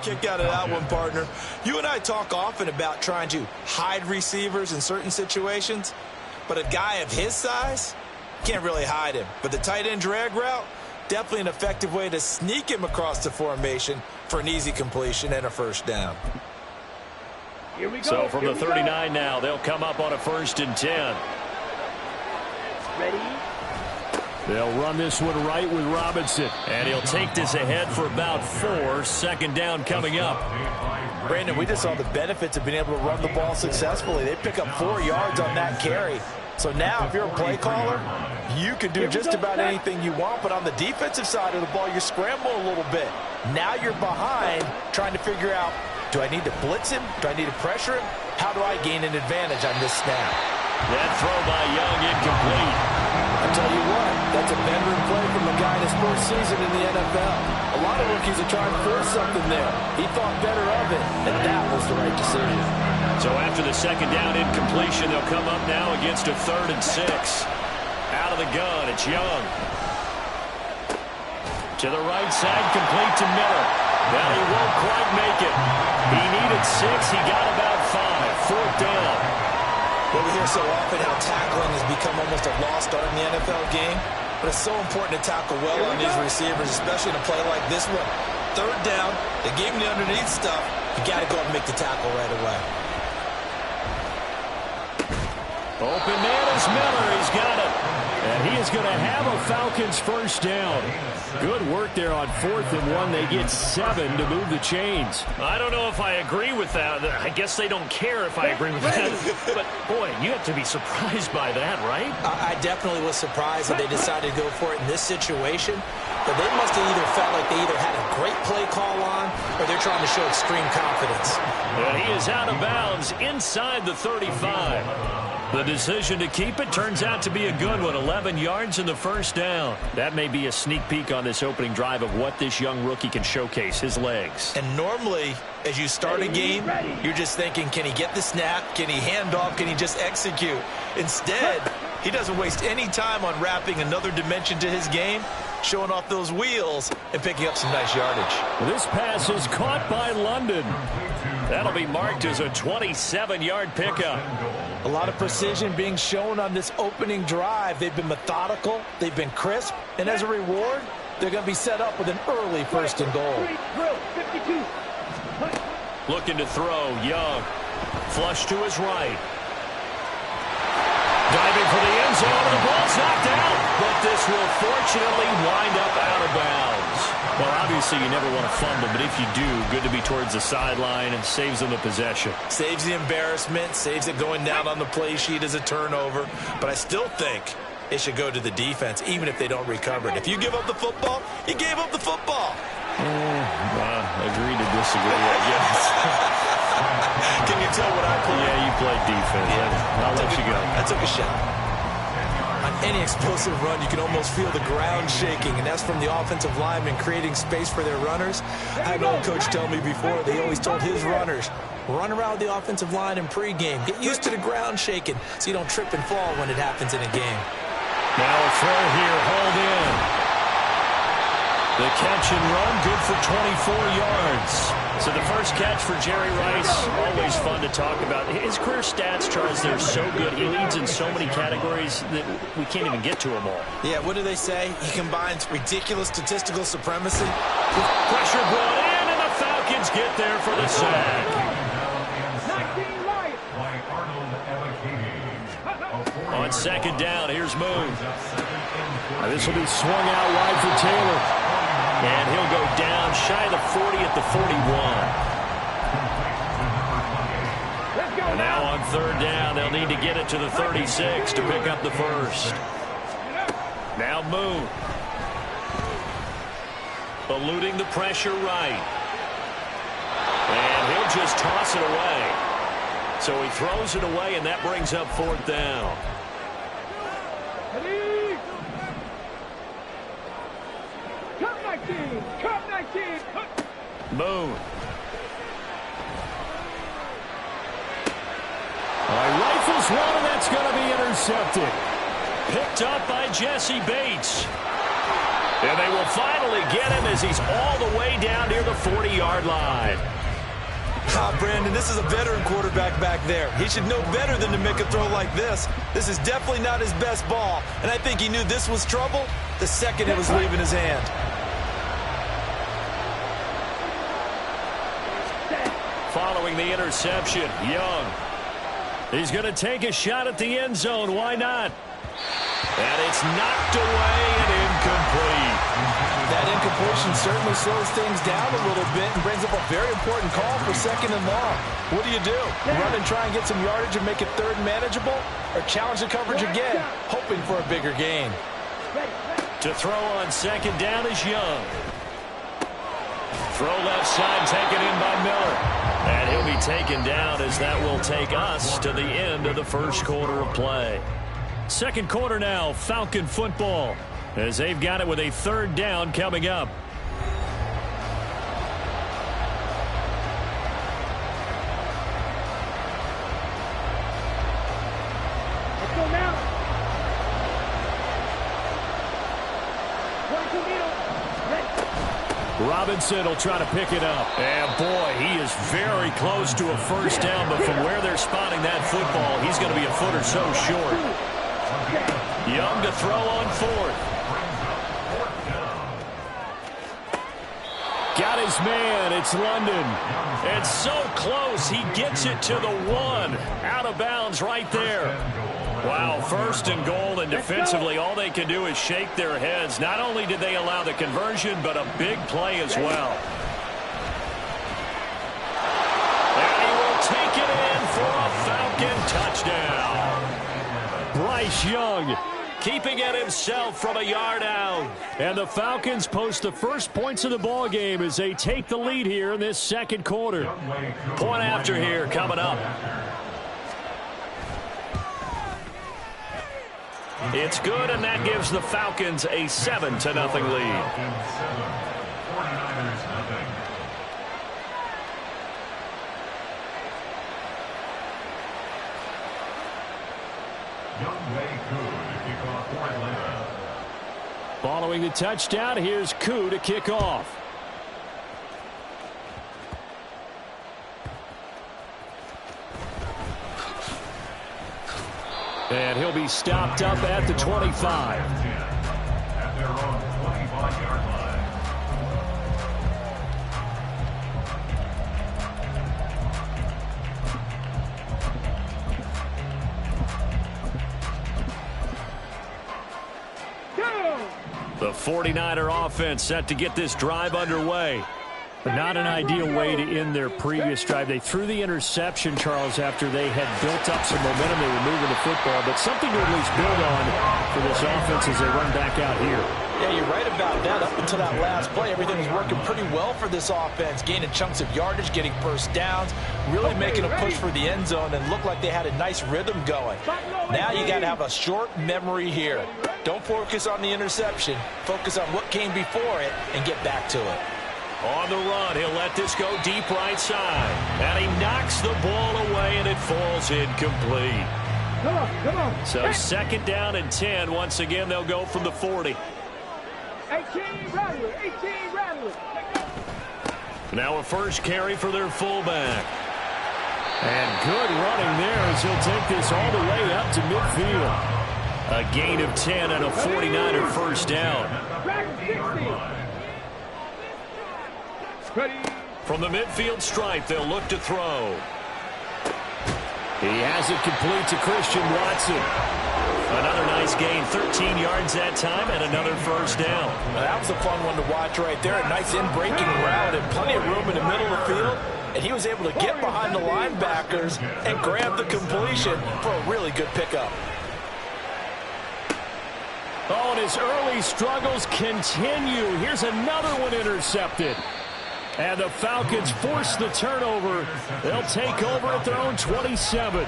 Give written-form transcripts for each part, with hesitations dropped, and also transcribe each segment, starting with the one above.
Kick out of that one, partner. You and I talk often about trying to hide receivers in certain situations, but a guy of his size can't really hide him. But the tight end drag route, definitely an effective way to sneak him across the formation for an easy completion and a first down. Here we go. So from the 39 now, they'll come up on a 1st and 10. Ready? They'll run this one right with Robinson. And he'll take this ahead for about 4. 2nd down coming up. Brandon, we just saw the benefits of being able to run the ball successfully. They pick up 4 yards on that carry. So now if you're a play caller, you can do just about anything you want. But on the defensive side of the ball, you're scrambling a little bit. Now you're behind trying to figure out, do I need to blitz him? Do I need to pressure him? How do I gain an advantage on this snap? That throw by Young incomplete. I tell you what, that's a veteran play from a guy in his first season in the NFL. A lot of rookies are trying to force something there. He thought better of it, and that was the right decision. So after the 2nd down incompletion, they'll come up now against a 3rd and 6. Out of the gun, it's Young. To the right side, complete to Miller. Well, he won't quite make it. He needed 6. He got about 5. 4th down. Well, we hear so often how tackling has become almost a lost art in the NFL game, but it's so important to tackle well on these receivers, especially in a play like this one. 3rd down, they gave him the underneath stuff. You got to go and make the tackle right away. Open man is Miller. He's got it. And he is going to have a Falcons 1st down. Good work there on 4th and 1. They get 7 to move the chains. I don't know if I agree with that. I guess they don't care if I agree with that. But, boy, you have to be surprised by that, right? I definitely was surprised that they decided to go for it in this situation. But they must have either felt like they either had a great play call on or they're trying to show extreme confidence. Well, he is out of bounds inside the 35. The decision to keep it turns out to be a good one. 11 yards in the 1st down. That may be a sneak peek on this opening drive of what this young rookie can showcase, his legs. And normally, as you start a game, you're just thinking, can he get the snap? Can he hand off? Can he just execute? Instead, he doesn't waste any time on wrapping another dimension to his game, showing off those wheels and picking up some nice yardage. This pass is caught by London. That'll be marked as a 27-yard pickup. A lot of precision being shown on this opening drive. They've been methodical, they've been crisp, and as a reward, they're going to be set up with an early 1st and goal. Looking to throw, Young. Flush to his right. Diving for the end zone, the ball's knocked out, but this will fortunately wind up out of bounds. Well, obviously you never want to fumble, but if you do, good to be towards the sideline and saves them the possession. Saves the embarrassment, saves it going down on the play sheet as a turnover, but I still think it should go to the defense, even if they don't recover it. If you give up the football, you gave up the football. Agree to disagree, I guess. Can you tell what I play? Yeah, you played defense. Yeah. I'll let you go. I took a shot. On any explosive run, you can almost feel the ground shaking, and that's from the offensive linemen creating space for their runners. I had an old coach tell me before, they always told his runners, run around the offensive line in pregame. Get used to the ground shaking so you don't trip and fall when it happens in a game. Now a throw here, hauled in. The catch and run, good for 24 yards. So the first catch for Jerry Rice, always fun to talk about. His career stats, Charles, they're so good. He leads in so many categories that we can't even get to them all. Yeah, what do they say? He combines ridiculous statistical supremacy with pressure brought in, and the Falcons get there for the sack. On 2nd down, here's Moon. This will be swung out wide for Taylor. And he'll go down shy of the 40 at the 41. And now on 3rd down, they'll need to get it to the 36 to pick up the 1st. Now Moon. Eluding the pressure right. And he'll just toss it away. So he throws it away, and that brings up 4th down. Moon. Rifles one, and that's going to be intercepted. Picked up by Jesse Bates. And they will finally get him as he's all the way down near the 40-yard line. Brandon, this is a veteran quarterback back there. He should know better than to make a throw like this. This is definitely not his best ball, and I think he knew this was trouble the second it was leaving his hand. Following the interception, Young. He's going to take a shot at the end zone. Why not? And it's knocked away and incomplete. That incompletion certainly slows things down a little bit and brings up a very important call for 2nd and long. What do? Run and try and get some yardage and make it 3rd manageable? Or challenge the coverage again, hoping for a bigger gain? To throw on 2nd down is Young. Throw left side, taken in by Miller. And he'll be taken down as that will take us to the end of the first quarter of play. Second quarter now, Falcon football, as they've got it with a 3rd down coming up. Let's go now. 22 meters. Ready. Robinson will try to pick it up. And boy, he is very close to a 1st down, but from where they're spotting that football, he's going to be a foot or so short. Young to throw on 4th. Got his man. It's London. And so close, he gets it to the 1. Out of bounds right there. Wow, 1st and goal, and defensively, all they can do is shake their heads. Not only did they allow the conversion, but a big play as well. And he will take it in for a Falcon touchdown. Bryce Young keeping it himself from a yard out. And the Falcons post the first points of the ball game as they take the lead here in this second quarter. Point after here coming up. It's good, and that gives the Falcons a 7-0 lead. Following the touchdown, here's Koo to kick off. And he'll be stopped up at the 25. At their own 25-yard line. The 49er offense set to get this drive underway. But not an ideal way to end their previous drive. They threw the interception, Charles, after they had built up some momentum. They were moving the football, but something to at least build on for this offense as they run back out here. Yeah, you're right about that. Up until that last play, everything was working pretty well for this offense, gaining chunks of yardage, getting first downs, really making a push for the end zone, and looked like they had a nice rhythm going. Now you got to have a short memory here. Don't focus on the interception. Focus on what came before it and get back to it. On the run, he'll let this go deep right side. And he knocks the ball away, and it falls incomplete. Come on. So 2nd down and 10. Once again, they'll go from the 40. 18 Rattler. Now a first carry for their fullback. And good running there as he'll take this all the way up to midfield. A gain of 10 and a 49er first down. From the midfield stripe, they'll look to throw. He has it complete to Christian Watson. Another nice gain, 13 yards that time, and another first down. Well, that was a fun one to watch right there. A nice in-breaking route and plenty of room in the middle of the field. And he was able to get behind the linebackers and grab the completion for a really good pickup. Oh, and his early struggles continue. Here's another one intercepted. And the Falcons force the turnover. They'll take over at their own 27.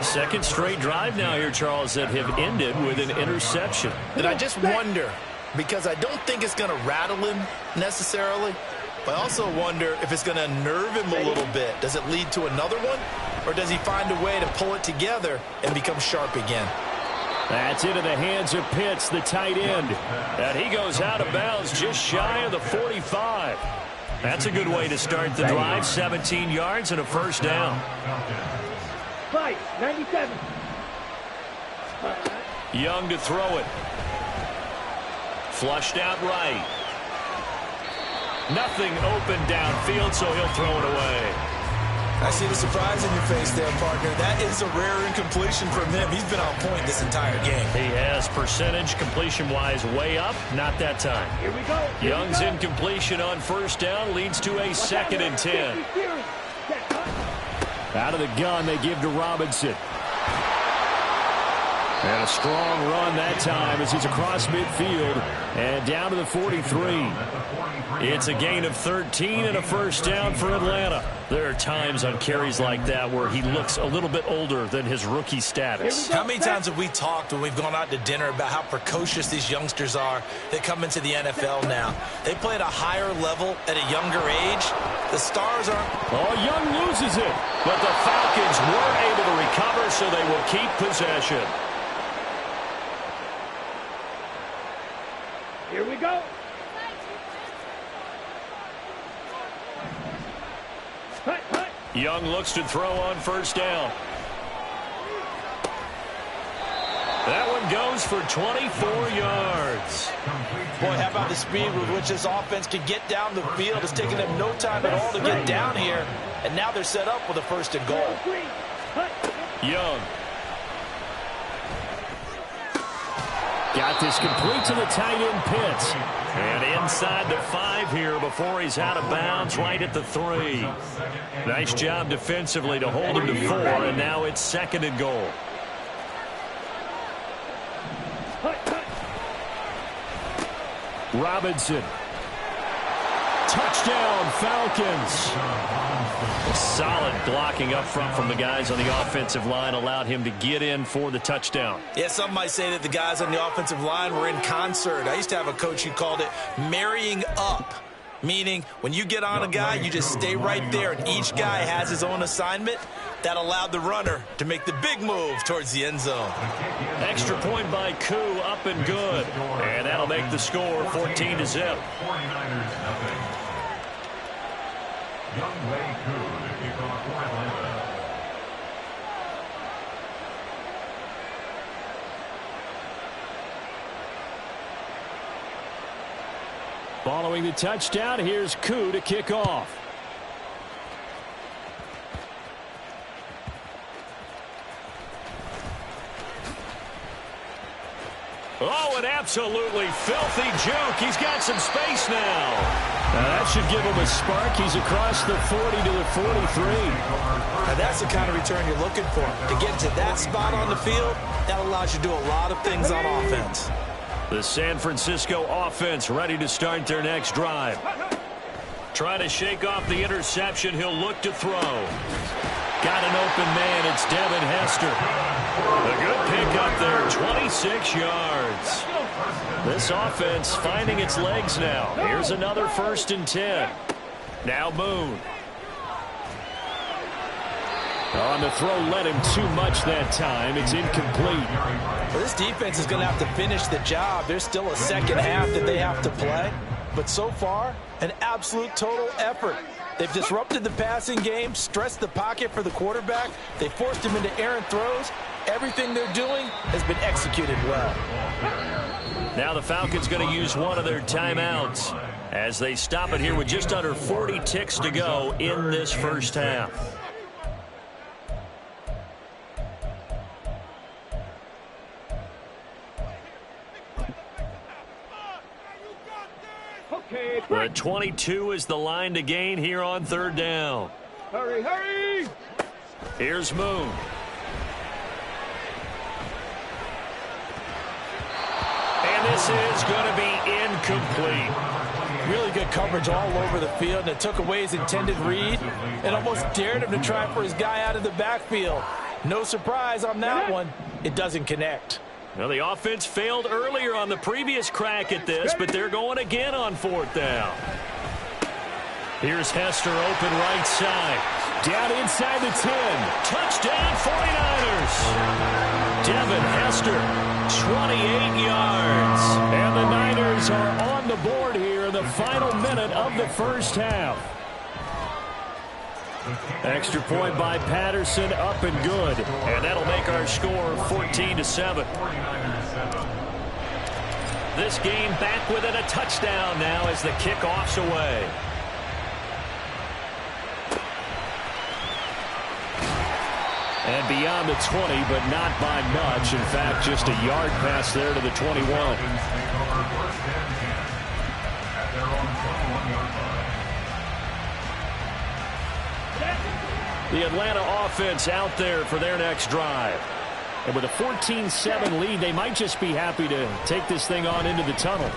Second straight drive now here, Charles, that have ended with an interception. And I just wonder, because I don't think it's going to rattle him necessarily, but I also wonder if it's going to nerve him a little bit. Does it lead to another one? Or does he find a way to pull it together and become sharp again? That's into the hands of Pitts, the tight end. And he goes out of bounds just shy of the 45. That's a good way to start the drive. 17 yards and a first down. Fight, 97. Young to throw it. Flushed out right. Nothing open downfield, so he'll throw it away. I see the surprise in your face there, partner. That is a rare incompletion from him. He's been on point this entire game. He has percentage completion-wise way up. Not that time. Here we go. Young's incompletion on first down leads to a 2nd and 10. Out of the gun, they give to Robinson. And a strong run that time as he's across midfield and down to the 43. It's a gain of 13 and a first down for Atlanta. There are times on carries like that where he looks a little bit older than his rookie status. How many times have we talked when we've gone out to dinner about how precocious these youngsters are that come into the NFL now? They play at a higher level at a younger age. The stars aren't... Oh, Young loses it. But the Falcons were able to recover, so they will keep possession. Here we go. Young looks to throw on first down. That one goes for 24 yards. Boy, how about the speed with which this offense can get down the field? It's taken them no time at all to get down here. And now they're set up with a 1st and goal. Young. Got this complete to the tight end Pitts. And inside the 5 here before he's out of bounds right at the 3. Nice job defensively to hold him to 4, and now it's 2nd and goal. Robinson. Touchdown, Falcons. Solid blocking up front from the guys on the offensive line allowed him to get in for the touchdown. Yeah, some might say that the guys on the offensive line were in concert. I used to have a coach who called it marrying up, meaning when you get on a guy, you just stay right there, and each guy has his own assignment. That allowed the runner to make the big move towards the end zone. Extra point by Koo, up and good. And that'll make the score 14-0. Following the touchdown, here's Koo to kick off. Oh, an absolutely filthy juke. He's got some space now. That should give him a spark. He's across the 40 to the 43. Now that's the kind of return you're looking for. To get to that spot on the field, that allows you to do a lot of things on offense. The San Francisco offense ready to start their next drive. Trying to shake off the interception. He'll look to throw. Got an open man. It's Devin Hester. A good pickup there, 26 yards. This offense finding its legs now. Here's another 1st and 10. Now Boone. On the throw, led him too much that time. It's incomplete. Well, this defense is going to have to finish the job. There's still a second half that they have to play. But so far, an absolute total effort. They've disrupted the passing game, stressed the pocket for the quarterback. They forced him into errant throws. Everything they're doing has been executed well. Now the Falcons going to use one of their timeouts as they stop it here with just under 40 ticks to go in this first half. The 22 is the line to gain here on 3rd down. Hurry, hurry! Here's Moon. And this is going to be incomplete. Really good coverage all over the field, and it took away his intended read and almost dared him to try for his guy out of the backfield. No surprise on that one. It doesn't connect. Well, the offense failed earlier on the previous crack at this, but they're going again on 4th down. Here's Hester open right side. Down inside the 10. Touchdown 49ers. Devin Hester, 28 yards. And the Niners are on the board here in the final minute of the first half. Extra point by Patterson, up and good. And that'll make our score 14-7. This game back within a touchdown now as the kickoff's away. And beyond the 20, but not by much. In fact, just a yard pass there to the 21. The Atlanta offense out there for their next drive. And with a 14-7 lead, they might just be happy to take this thing on into the tunnel.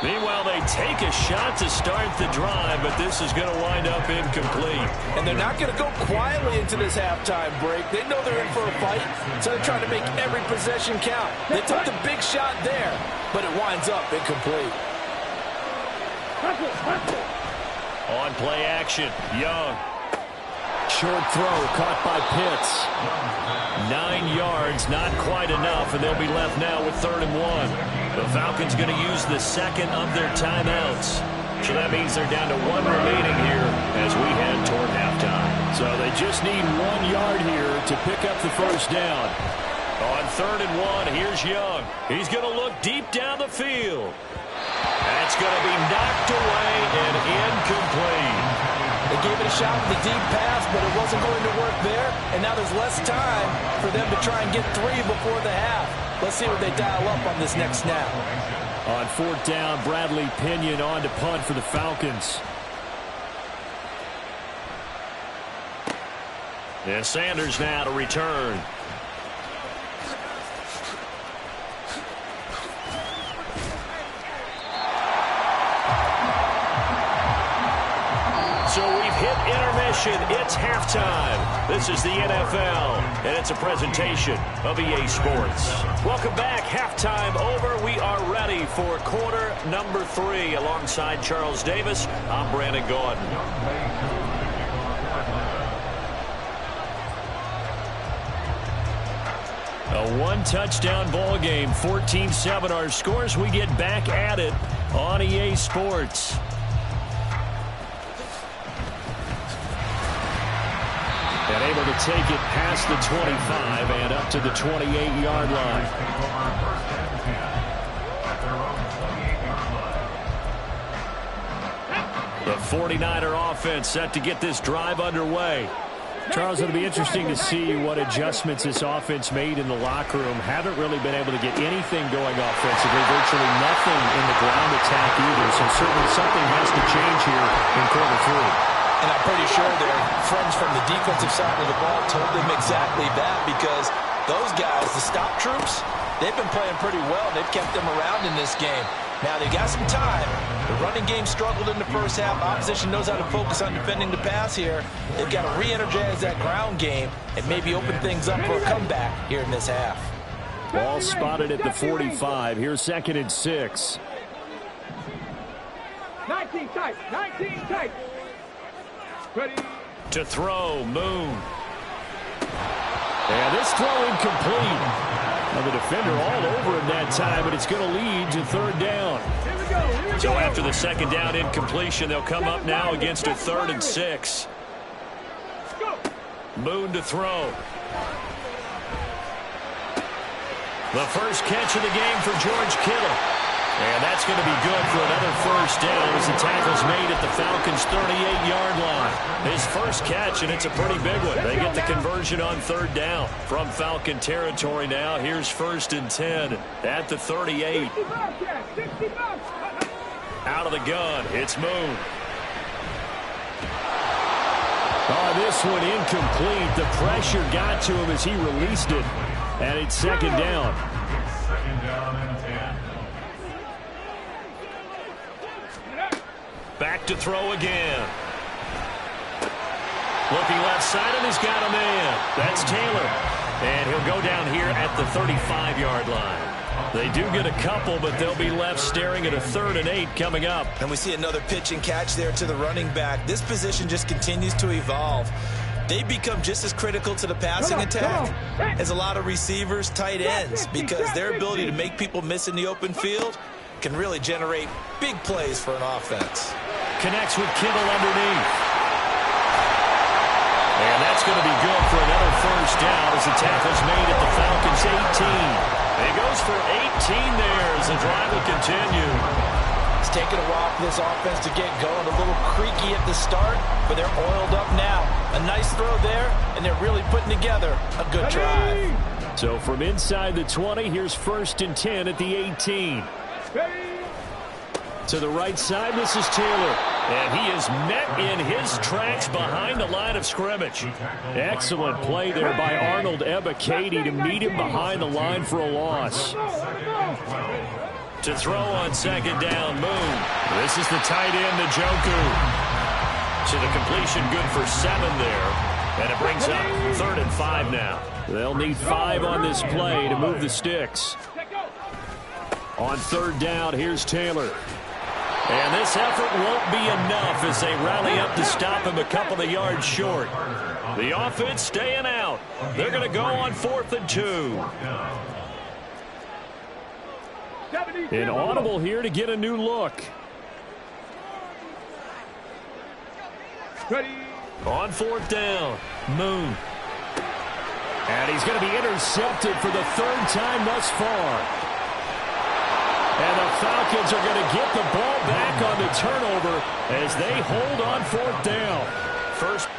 Meanwhile, they take a shot to start the drive, but this is going to wind up incomplete. And they're not going to go quietly into this halftime break. They know they're in for a fight, so they're trying to make every possession count. They took the big shot there, but it winds up incomplete. On play action, Young. Short throw caught by Pitts. 9 yards, not quite enough, and they'll be left now with 3rd and 1. The Falcons going to use the second of their timeouts. So that means they're down to 1 remaining here as we head toward halftime. So they just need 1 yard here to pick up the first down. On 3rd and 1, here's Young. He's going to look deep down the field. That's going to be knocked away and incomplete. They gave it a shot with the deep pass, but it wasn't going to work there. And now there's less time for them to try and get 3 before the half. Let's see what they dial up on this next snap. On 4th down, Bradley Pinion on to punt for the Falcons. And Sanders now to return. So we've hit intermission. It's halftime. This is the NFL, and it's a presentation of EA Sports. Welcome back. Halftime over. We are ready for quarter number 3. Alongside Charles Davis, I'm Brandon Gaudin. A 1-touchdown ball game, 14-7 our scores. We get back at it on EA Sports. And able to take it past the 25 and up to the 28-yard line. The 49er offense set to get this drive underway. Charles, it'll be interesting to see what adjustments this offense made in the locker room. Haven't really been able to get anything going offensively. Virtually nothing in the ground attack either. So certainly something has to change here in quarter 3. And I'm pretty sure their friends from the defensive side of the ball told them exactly that, because those guys, the stop troops, they've been playing pretty well. They've kept them around in this game. Now, they've got some time. The running game struggled in the first half. Opposition knows how to focus on defending the pass here. They've got to re-energize that ground game and maybe open things up for a comeback here in this half. Ball spotted at the 45. Here's 2nd and 6. 19 tight. 19 tight. Ready. To throw, Moon. And this throw incomplete. Now the defender all over him that time, but it's going to lead to 3rd down. Here we go. So after the 2nd down incompletion, they'll come up now against a 3rd and 6. Go. Moon to throw. The first catch of the game for George Kittle. And that's going to be good for another first down as the tackle's made at the Falcons' 38-yard line. His first catch, and it's a pretty big one. They get the conversion on 3rd down. From Falcon territory now, here's 1st and 10 at the 38. Out of the gun, it's Moon. Oh, this one incomplete. The pressure got to him as he released it. And it's 2nd down. Back to throw again. Looking left side, and he's got a man. That's Taylor. And he'll go down here at the 35-yard line. They do get a couple, but they'll be left staring at a 3rd and 8 coming up. And we see another pitch and catch there to the running back. This position just continues to evolve. they become just as critical to the passing attack as a lot of receivers, tight ends, because their ability to make people miss in the open field can really generate big plays for an offense. Connects with Kittle underneath. And that's going to be good for another first down as the tackle's made at the Falcons' 18. He goes for 18 there as the drive will continue. It's taken a while for this offense to get going. A little creaky at the start, but they're oiled up now. A nice throw there, and they're really putting together a good drive. So from inside the 20, here's 1st and 10 at the 18. To the right side, this is Taylor. And he is met in his tracks behind the line of scrimmage. Excellent play there by Arnold Ebiketie to meet him behind the line for a loss. To throw on 2nd down, Moon. This is the tight end, Njoku. To the completion, good for 7 there. And it brings up 3rd and 5 now. They'll need 5 on this play to move the sticks. On 3rd down, here's Taylor. And this effort won't be enough as they rally up to stop him a couple of yards short. The offense staying out. They're going to go on 4th and 2. An audible here to get a new look. On 4th down, Moon. And he's going to be intercepted for the 3rd time thus far. And the Falcons are going to get the ball back on the turnover as they hold on 4th down. First.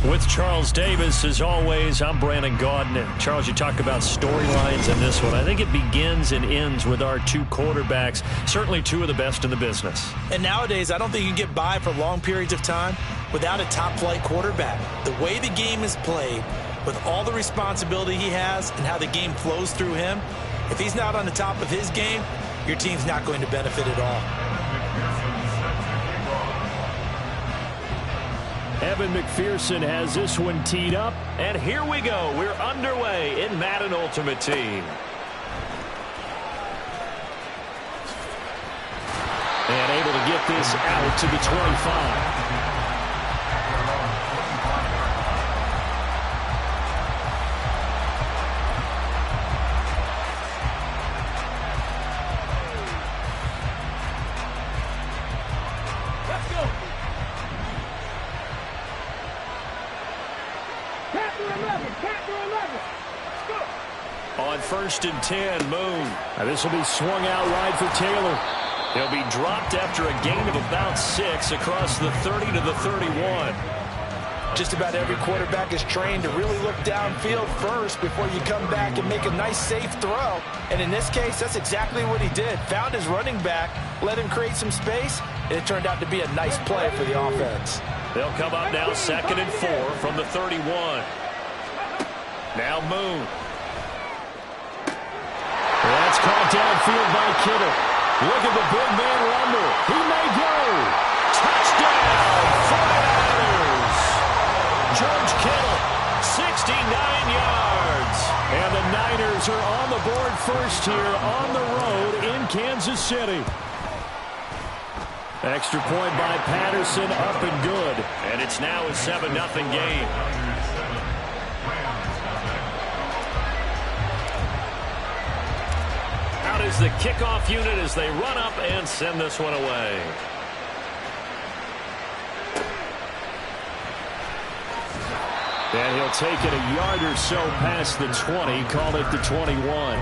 With Charles Davis, as always, I'm Brandon Gaudin. And Charles, you talk about storylines in this one. I think it begins and ends with our 2 quarterbacks, certainly 2 of the best in the business. And nowadays, I don't think you can get by for long periods of time without a top-flight quarterback. The way the game is played, with all the responsibility he has and how the game flows through him, if he's not on the top of his game, your team's not going to benefit at all. Evan McPherson has this one teed up. And here we go. We're underway in Madden Ultimate Team. And able to get this out to the 25. On 1st and 10, Moon. Now this will be swung out wide for Taylor. He'll be dropped after a gain of about 6 across the 30 to the 31. Just about every quarterback is trained to really look downfield first before you come back and make a nice, safe throw. And in this case, that's exactly what he did. Found his running back, let him create some space, and it turned out to be a nice play for the offense. They'll come up now 2nd and 4 from the 31. Now Moon. That's caught downfield by Kittle. Look at the big man rumble. He may go. Touchdown, 49ers. George Kittle, 69 yards. And the Niners are on the board first here on the road in Kansas City. Extra point by Patterson, up and good. And it's now a 7-0 game. Out is the kickoff unit as they run up and send this one away. And he'll take it a yard or so past the 20, call it the 21.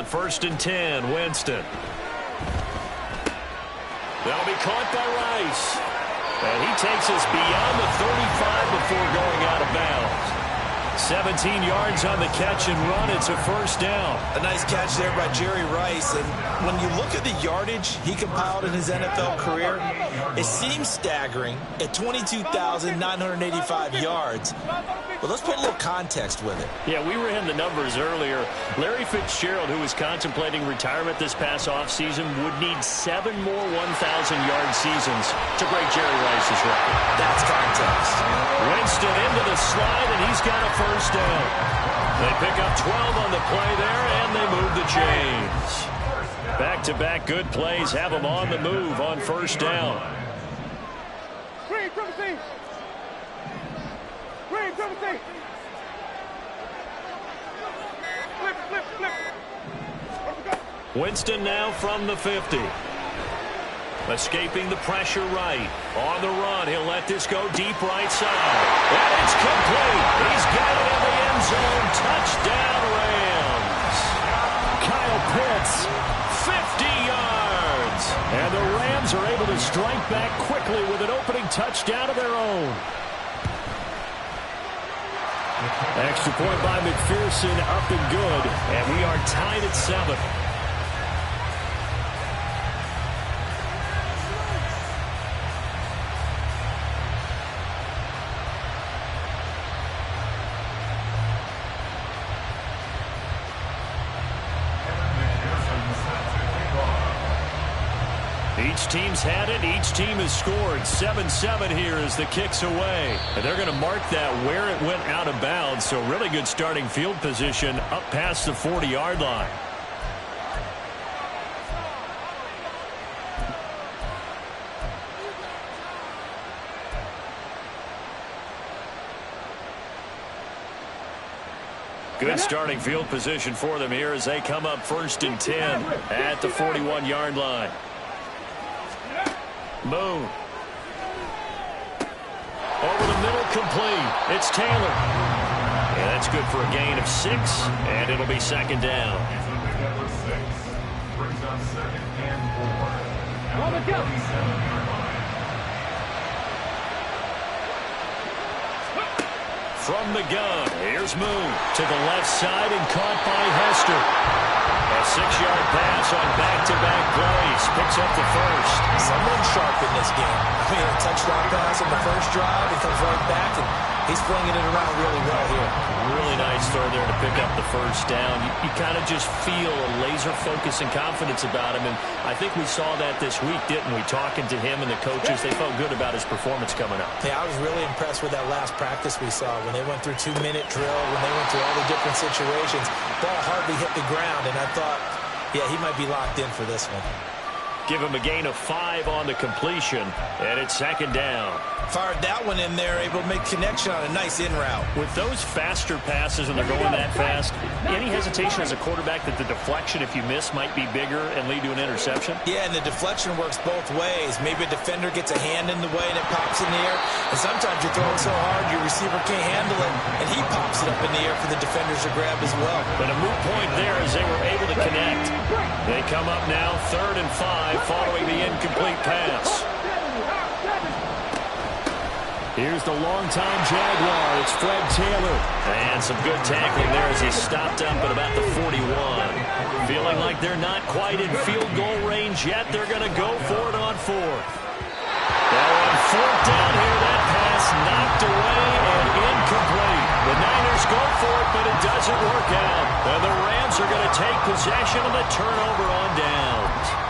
first and 10. Winston. That'll be caught by Rice. And he takes us beyond the 35 before going out of bounds. 17 yards on the catch and run. It's a first down. A nice catch there by Jerry Rice. And when you look at the yardage he compiled in his NFL career, it seems staggering at 22,985 yards. But let's put a little context with it. Yeah, we ran the numbers earlier. Larry Fitzgerald, who was contemplating retirement this past offseason, would need 7 more 1,000-yard seasons to break Jerry Rice's record. That's context. Winston into the slide, and he's got a first down. They pick up 12 on the play there, and they move the chains. Back-to-back good plays have them on the move on first down. Green, triple C. Green, triple C. Flip, flip, flip. Winston now from the 50. Escaping the pressure right. On the run, he'll let this go deep right side. And it's complete. He's got it in the end zone. Touchdown, Rams. Kyle Pitts, 50 yards. And the Rams are able to strike back quickly with an opening touchdown of their own. Extra point by McPherson, up and good. And we are tied at 7. Each team's had it. Each team has scored. 7-7 here as the kick's away. And they're going to mark that where it went out of bounds. So really good starting field position up past the 40-yard line. Good starting field position for them here as they come up first and 10 at the 41-yard line. Moon. Over the middle, complete. It's Taylor. Yeah, that's good for a gain of 6, and it'll be second down. On the go. From the gun, here's Moon to the left side and caught by Hester. A 6-yard pass on back-to-back plays. Picks up the first. Someone sharp in this game. I mean, a touchdown pass on the first drive. He comes right back, and he's flinging it around really well here. Really nice throw there to pick up the first down. You kind of just feel a laser focus and confidence about him, and I think we saw that this week, didn't we? Talking to him and the coaches, they felt good about his performance coming up. Yeah, I was really impressed with that last practice we saw when they went through 2-minute drill, when they went through all the different situations. Ball hardly hit the ground, and I thought, yeah, he might be locked in for this one. Give him a gain of 5 on the completion, and it's second down. Fired that one in there, able to make connection on a nice in route. With those faster passes and they're going that fast, any hesitation as a quarterback that the deflection, if you miss, might be bigger and lead to an interception? Yeah, and the deflection works both ways. Maybe a defender gets a hand in the way and it pops in the air, and sometimes you're throwing so hard your receiver can't handle it, and he pops it up in the air for the defenders to grab as well. But a moot point there as they were able to connect. They come up now 3rd and 5 following the incomplete pass. Here's the longtime Jaguar. It's Fred Taylor. And some good tackling there as he stopped up at about the 41. Feeling like they're not quite in field goal range yet. They're going to go for it on 4th. Now on 4th down here, that pass knocked away and incomplete. The Niners go for it, but it doesn't work out. And the Rams are going to take possession of the turnover on downs.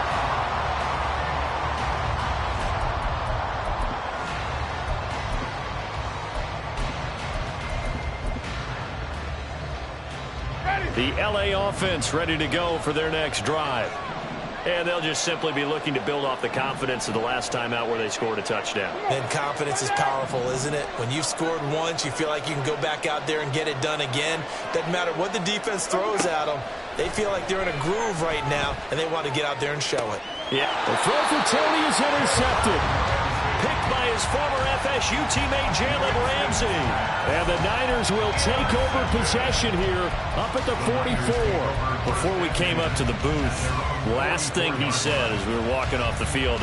The L.A. offense ready to go for their next drive. And they'll just simply be looking to build off the confidence of the last time out where they scored a touchdown. And confidence is powerful, isn't it? When you've scored once, you feel like you can go back out there and get it done again. Doesn't matter what the defense throws at them. They feel like they're in a groove right now, and they want to get out there and show it. Yeah. The throw for Tony is intercepted. picked by his former FSU teammate Jalen Ramsey. And the Niners will take over possession here up at the 44. Before we came up to the booth, last thing he said as we were walking off the field,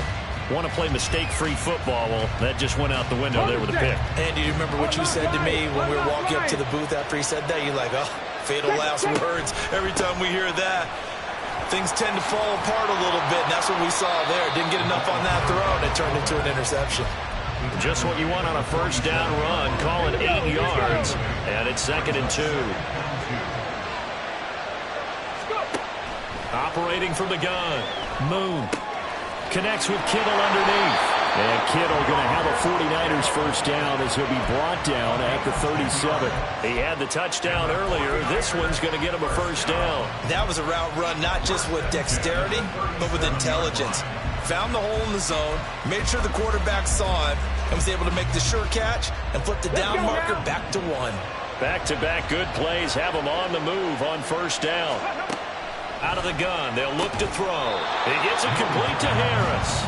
want to play mistake-free football. Well, that just went out the window there with a pick. And do you remember what you said to me when we were walking up to the booth after he said that? You're like, oh, fatal last words. Every time we hear that, things tend to fall apart a little bit, and that's what we saw there. Didn't get enough on that throw, and it turned into an interception. Just what you want on a first down run. Call it 8 yards, and it's 2nd and 2. Operating from the gun. Moon connects with Kittle underneath. And Kittle going to have a 49ers first down as he'll be brought down at the 37. He had the touchdown earlier. This one's going to get him a first down. That was a route run not just with dexterity, but with intelligence. Found the hole in the zone, made sure the quarterback saw it, and was able to make the sure catch and flip the down marker back to 1. Back-to-back good plays have him on the move on first down. Out of the gun, they'll look to throw. He gets it complete to Harris.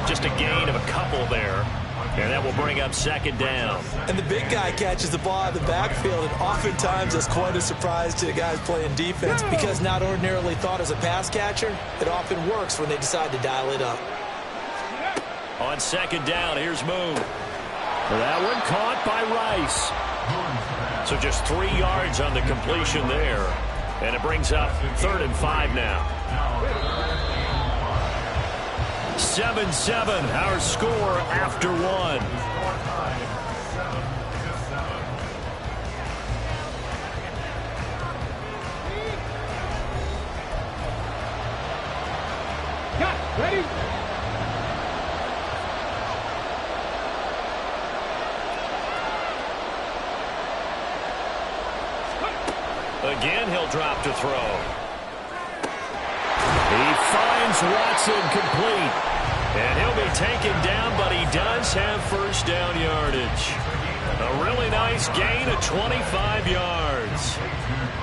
Just a gain of a couple there, and that will bring up 2nd down. And the big guy catches the ball out of the backfield, and oftentimes that's quite a surprise to the guys playing defense because not ordinarily thought as a pass catcher, it often works when they decide to dial it up. On 2nd down, here's Moon. That one caught by Rice. So just 3 yards on the completion there. And it brings up 3rd and 5 now. 7-7, our score after 1. Got ready. Again, he'll drop to throw. He finds Watson complete. And he'll be taken down, but he does have first down yardage. A really nice gain of 25 yards.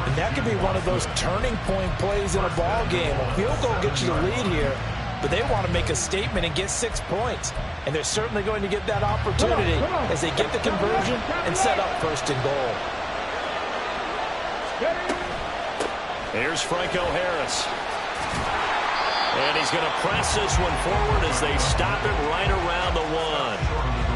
And that could be one of those turning point plays in a ball game. A field goal gets you the lead here, but they want to make a statement and get 6 points. And they're certainly going to get that opportunity as they get the conversion and set up 1st and goal. Here's Franco Harris. And he's going to press this one forward as they stop him right around the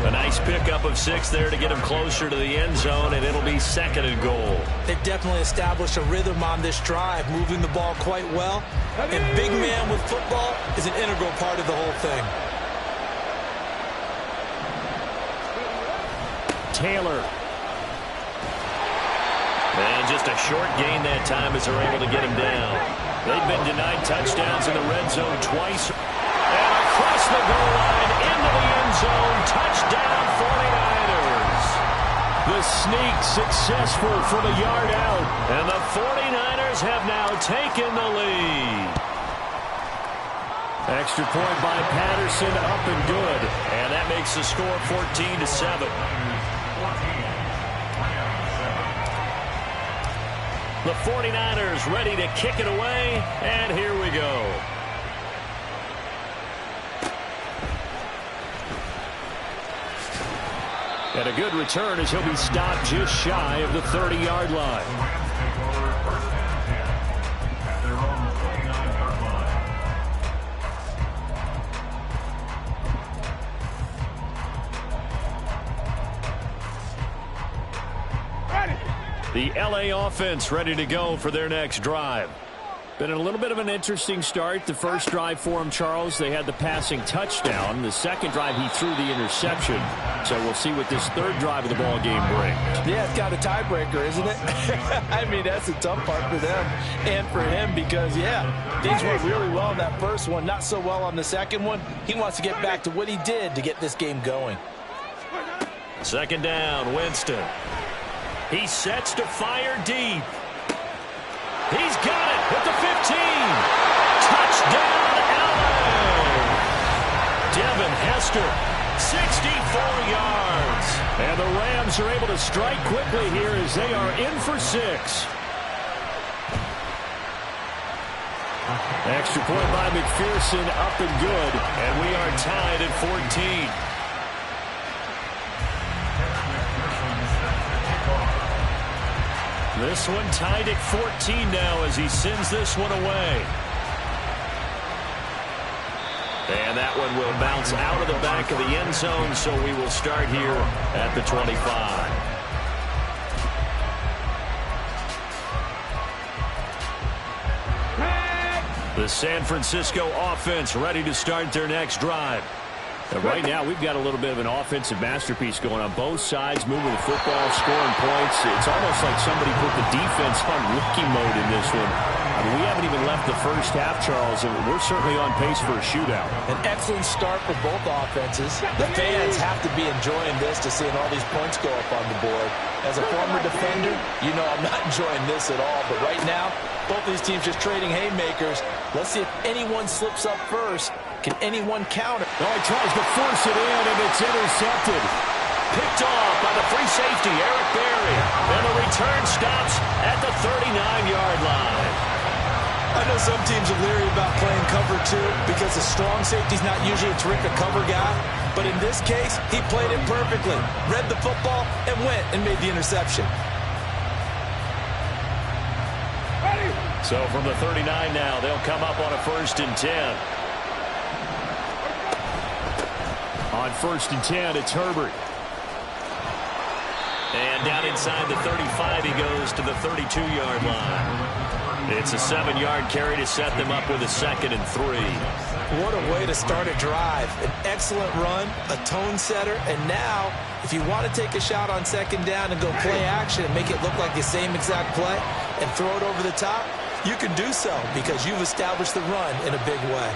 1. A nice pickup of 6 there to get him closer to the end zone, and it'll be 2nd and goal. They've definitely established a rhythm on this drive, moving the ball quite well. And big man with football is an integral part of the whole thing. Taylor. And just a short gain that time as they're able to get him down. They've been denied touchdowns in the red zone twice. And across the goal line into the end zone. Touchdown 49ers. The sneak successful from a yard out. And the 49ers have now taken the lead. Extra point by Patterson, up and good. And that makes the score 14-7. The 49ers ready to kick it away, and here we go. And a good return as he'll be stopped just shy of the 30-yard line. The LA offense ready to go for their next drive. Been a little bit of an interesting start. The first drive for him, Charles, they had the passing touchdown. The second drive, he threw the interception. So we'll see what this third drive of the ball game brings. Yeah, it's got a tiebreaker, isn't it? I mean, that's the tough part for them and for him because, yeah, things went really well in that first one, not so well on the second one. He wants to get back to what he did to get this game going. 2nd down, Winston. He sets to fire deep. He's got it at the 15. Touchdown, LA. Devin Hester, 64 yards. And the Rams are able to strike quickly here as they are in for 6. Extra point by McPherson, up and good. And we are tied at 14. This one tied at 14 now as he sends this one away. And that one will bounce out of the back of the end zone, so we will start here at the 25. The San Francisco offense ready to start their next drive. And right now, we've got a little bit of an offensive masterpiece going on both sides, moving the football, scoring points. It's almost like somebody put the defense on rookie mode in this one. I mean, we haven't even left the first half, Charles, and we're certainly on pace for a shootout. An excellent start for both offenses. The fans have to be enjoying this to seeing all these points go up on the board. As a former defender, you know I'm not enjoying this at all. But right now, both these teams just trading haymakers. Let's see if anyone slips up first. Can anyone counter? Oh, he tries to force it in, and it's intercepted. Picked off by the free safety, Eric Berry. And the return stops at the 39-yard line. I know some teams are leery about playing cover two because the strong safety's not usually a terrific cover guy. But in this case, he played it perfectly. Read the football and went and made the interception. So from the 39 now, they'll come up on a 1st and 10. On 1st and 10, it's Herbert. And down inside the 35, he goes to the 32-yard line. It's a 7-yard carry to set them up with a 2nd and 3. What a way to start a drive. An excellent run, a tone setter, and now, if you want to take a shot on 2nd down and go play action and make it look like the same exact play and throw it over the top, you can do so because you've established the run in a big way.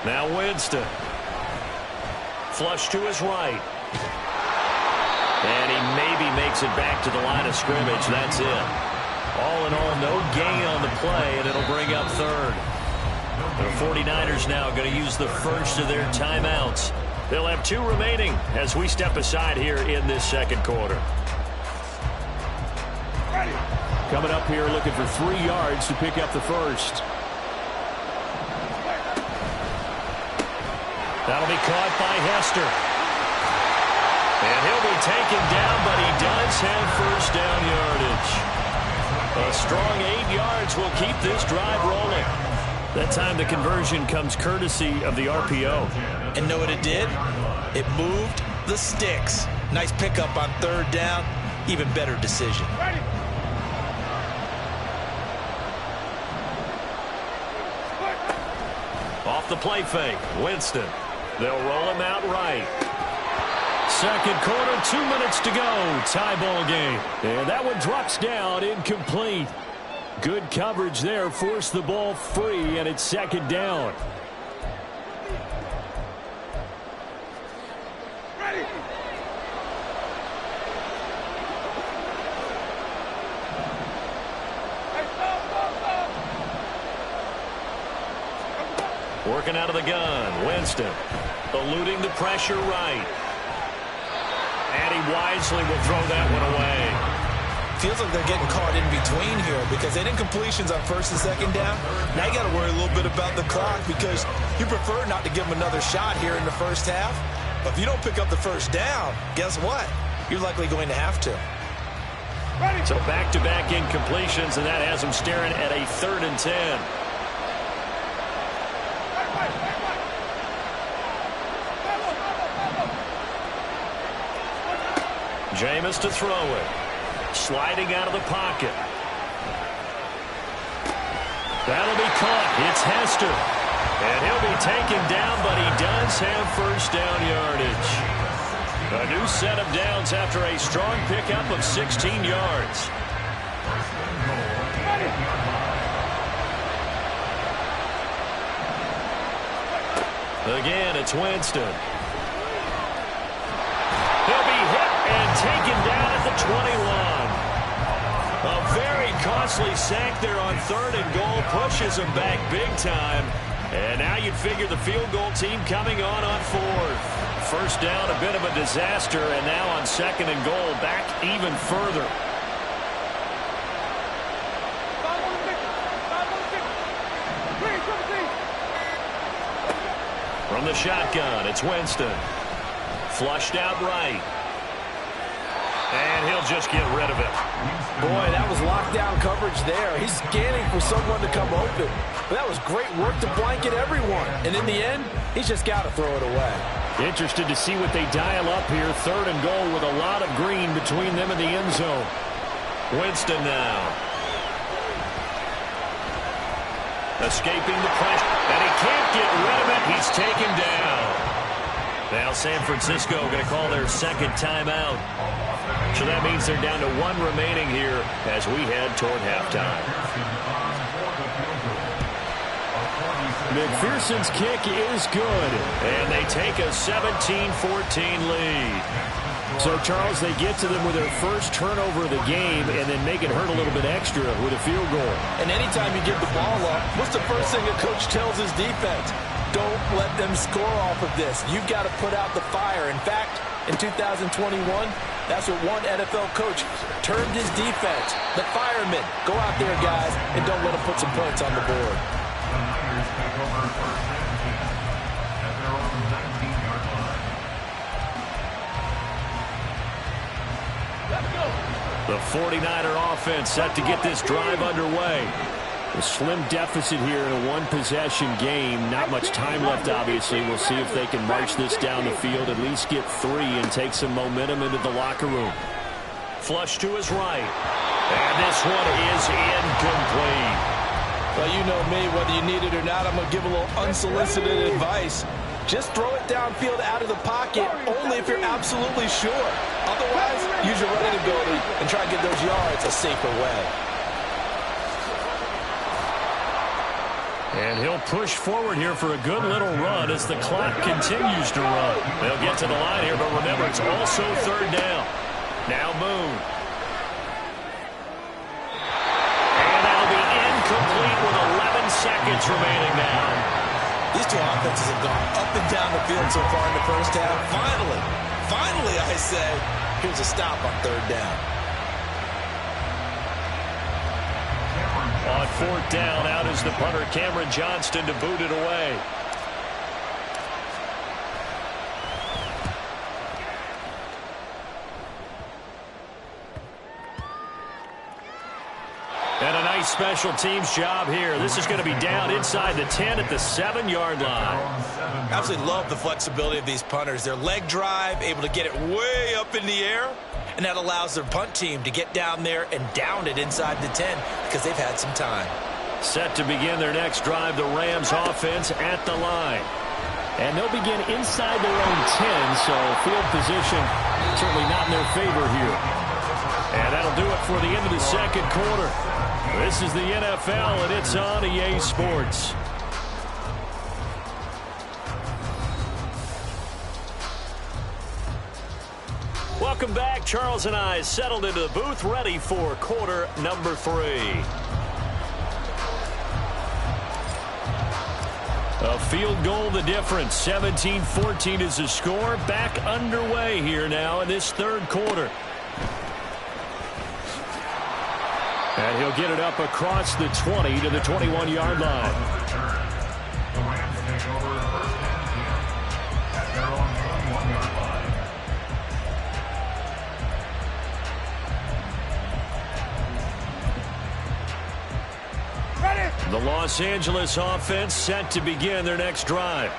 Now Winston. Flush to his right. And he maybe makes it back to the line of scrimmage. That's it. All in all, no gain on the play, and it'll bring up 3rd. The 49ers now going to use the first of their timeouts. They'll have 2 remaining as we step aside here in this 2nd quarter. Coming up here looking for 3 yards to pick up the first. That'll be caught by Hester. And he'll be taken down, but he does have 1st down yardage. A strong 8 yards will keep this drive rolling. That time the conversion comes courtesy of the RPO. And know what it did? It moved the sticks. Nice pickup on 3rd down. Even better decision. Off the play fake, Winston. They'll roll him out right. 2nd quarter, 2 minutes to go. Tie ball game. And that one drops down, incomplete. Good coverage there, forced the ball free, and it's 2nd down. Working out of the gun, Winston. Eluding the pressure right. And he wisely will throw that one away. Feels like they're getting caught in between here because they didn't completions on 1st and 2nd down. Now you got to worry a little bit about the clock because you prefer not to give them another shot here in the 1st half. But if you don't pick up the 1st down, guess what? You're likely going to have to. So back-to-back incompletions, and that has them staring at a 3rd and 10. Jameis to throw it. Sliding out of the pocket. That'll be caught. It's Hester. And he'll be taken down, but he does have 1st down yardage. A new set of downs after a strong pickup of 16 yards. Again, it's Winston. He'll be hit and taken down at the 21. A very costly sack there on 3rd and goal. Pushes him back big time. And now you'd figure the field goal team coming on 4th. 1st down, a bit of a disaster. And now on 2nd and goal, back even further. From the shotgun, it's Winston. Flushed out right. And he'll just get rid of it. Boy, that was lockdown coverage there. He's scanning for someone to come open. But that was great work to blanket everyone. And in the end, he's just got to throw it away. Interested to see what they dial up here. 3rd and goal with a lot of green between them and the end zone. Winston now. Escaping the pressure. And he can't get rid of it. He's taken down. Now San Francisco going to call their 2nd timeout. So that means they're down to 1 remaining here as we head toward halftime. McPherson's kick is good. And they take a 17-14 lead. So, Charles, they get to them with their first turnover of the game and then make it hurt a little bit extra with a field goal. And anytime you give the ball up, what's the first thing a coach tells his defense? Don't let them score off of this. You've got to put out the fire. In fact, in 2021, that's what one NFL coach termed his defense. The firemen. Go out there, guys, and don't let them put some points on the board. The 49er offense set to get this drive underway. A slim deficit here in a one-possession game. Not much time left, obviously. We'll see if they can march this down the field, at least get 3 and take some momentum into the locker room. Flush to his right. And this one is incomplete. Well, you know me, whether you need it or not, I'm going to give a little unsolicited advice. Just throw it downfield out of the pocket only if you're absolutely sure. Otherwise, use your running ability and try to get those yards a safer way. And he'll push forward here for a good little run as the clock continues to run. They'll get to the line here, but remember, it's also 3rd down. Now Moon. And that'll be incomplete with 11 seconds remaining now. These two offenses have gone up and down the field so far in the first half. Finally, I say, here's a stop on 3rd down. On 4th down, out is the punter, Cameron Johnston, to boot it away. And a nice special teams job here. This is going to be down inside the 10 at the 7-yard line. Absolutely love the flexibility of these punters. Their leg drive, able to get it way up in the air, and that allows their punt team to get down there and down it inside the 10 because they've had some time. Set to begin their next drive, the Rams offense at the line. And they'll begin inside their own 10, so field position certainly not in their favor here. And that'll do it for the end of the 2nd quarter. This is the NFL, and it's on EA Sports. Welcome back. Charles and I settled into the booth, ready for quarter number 3. A field goal the difference. 17-14 is the score. Back underway here now in this 3rd quarter. And he'll get it up across the 20 to the 21-yard line. The Rams take over 1st and 10 at their own 21-yard line. The Los Angeles offense set to begin their next drive.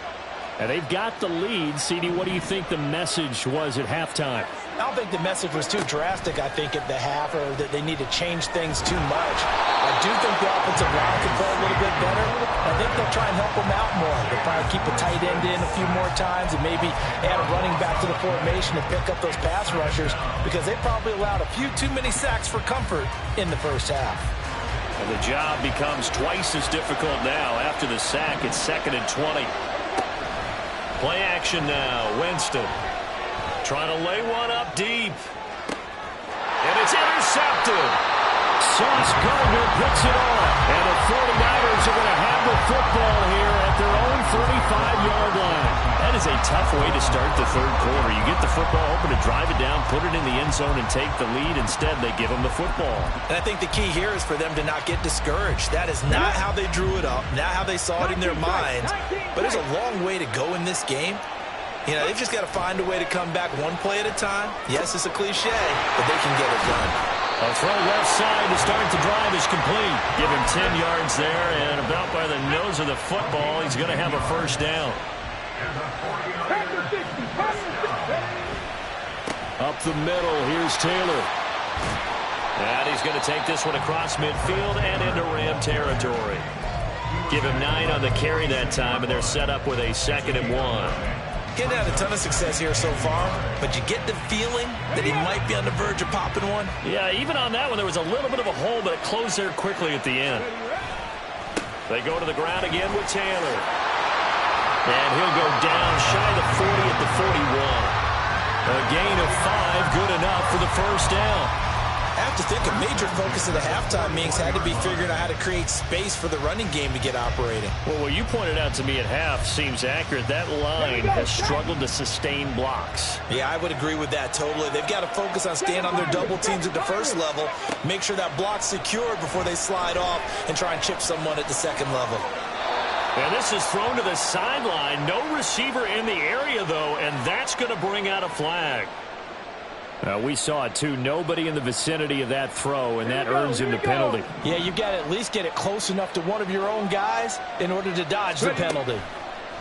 And they've got the lead. CD, what do you think the message was at halftime? I don't think the message was too drastic, I think, at the half, or that they need to change things too much. I do think the offensive line can play a little bit better. I think they'll try and help them out more. They'll probably keep a tight end in a few more times and maybe add a running back to the formation and pick up those pass rushers because they probably allowed a few too many sacks for comfort in the first half. And the job becomes twice as difficult now after the sack. It's 2nd and 20. Play action now. Winston trying to lay one up deep. And it's intercepted. Sauce Gardner picks it off. And the 49ers are going to have the football here at their own 35-yard line. That is is a tough way to start the third quarter. You get the football open to drive it down, put it in the end zone, and take the lead. Instead, they give them the football. And I think the key here is for them to not get discouraged. That is not how they drew it up, not how they saw it in their minds. But there's a long way to go in this game. You know, they've just got to find a way to come back one play at a time. Yes, it's a cliche, but they can get it done. A throw left side to start the drive is complete. Give him 10 yards there, and about by the nose of the football, he's going to have a first down. Up the middle, here's Taylor. And he's going to take this one across midfield and into Ram territory. Give him 9 on the carry that time, and they're set up with a 2nd and 1. Getting had a ton of success here so far, but you get the feeling that he might be on the verge of popping one. Yeah, even on that one, there was a little bit of a hole, but it closed there quickly at the end. They go to the ground again with Taylor. And he'll go down shy of the 40 at the 41. A gain of 5, good enough for the first down. I have to think a major focus of the halftime meetings had to be figuring out how to create space for the running game to get operating. Well, what you pointed out to me at half seems accurate. That line has struggled to sustain blocks. Yeah, I would agree with that totally. They've got to focus on staying on their double teams at the first level, make sure that block's secured before they slide off and try and chip someone at the second level. And this is thrown to the sideline. No receiver in the area, though, and that's going to bring out a flag. We saw it, too. Nobody in the vicinity of that throw, and that earns him the penalty. Yeah, you've got to at least get it close enough to one of your own guys in order to dodge the penalty.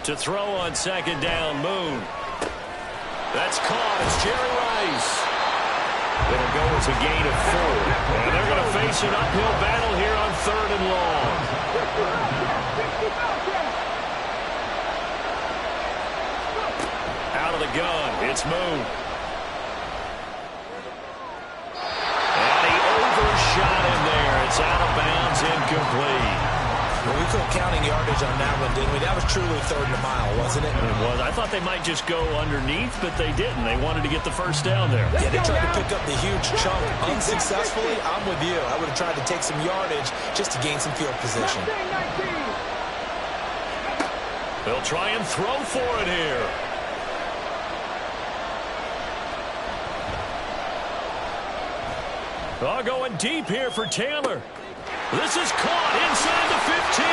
To throw on 2nd down, Moon. That's caught. It's Jerry Rice. It'll go as a gain of 4. And they're going to face an uphill battle here on 3rd and long. Out of the gun, it's Moon. Shot in there. It's out of bounds, incomplete. Well, we quit counting yardage on that one, didn't we? That was truly 3rd and a mile, wasn't it? It was. I thought they might just go underneath, but they didn't. They wanted to get the first down there. Yeah, they tried to pick up the huge chunk unsuccessfully. I'm with you. I would have tried to take some yardage just to gain some field position. They'll try and throw for it here. Going deep here for Taylor. This is caught inside the 15.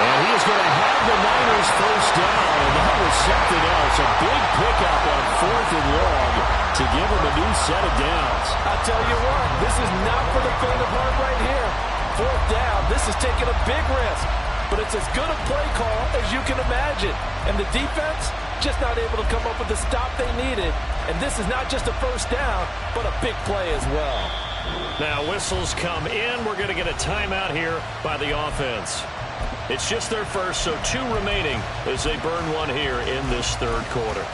And he is going to have the Niners first down. And that was something else. A big pickup on 4th and long to give him a new set of downs. I'll tell you what, this is not for the faint of heart right here. 4th down, this is taking a big risk. But it's as good a play call as you can imagine. And the defense just not able to come up with the stop they needed. And this is not just a first down, but a big play as well. Now whistles come in. We're going to get a timeout here by the offense. It's just their first, so 2 remaining as they burn one here in this 3rd quarter.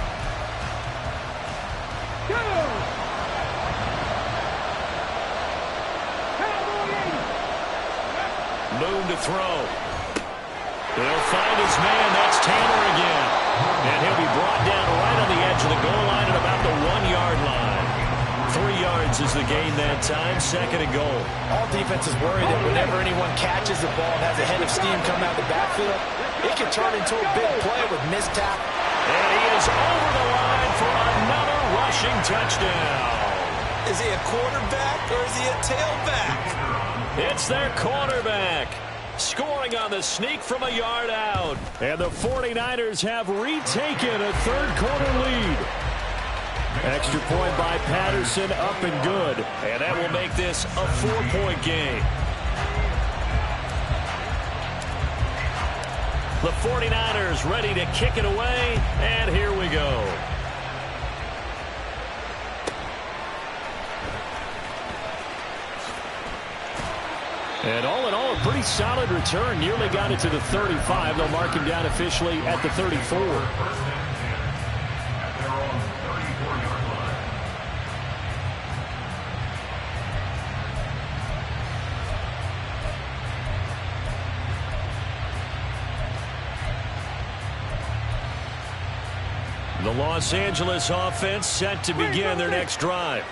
Moon to throw. They'll find his man. That's Taylor again. And he'll be brought down right on the edge of the goal line at about the 1-yard line. 3 yards is the gain that time. 2nd and goal. All defenses worry that whenever anyone catches the ball and has a head of steam come out the backfield, it can turn into a big play with missed tackle. And he is over the line for another rushing touchdown. Is he a quarterback or is he a tailback? It's their quarterback. Scoring on the sneak from a yard out. And the 49ers have retaken a 3rd quarter lead. Extra point by Patterson, up and good. And that will make this a 4-point game. The 49ers ready to kick it away. And here we go. And all in all, a pretty solid return. Nearly got it to the 35. They'll mark him down officially at the 34. The Los Angeles offense set to begin their next drive.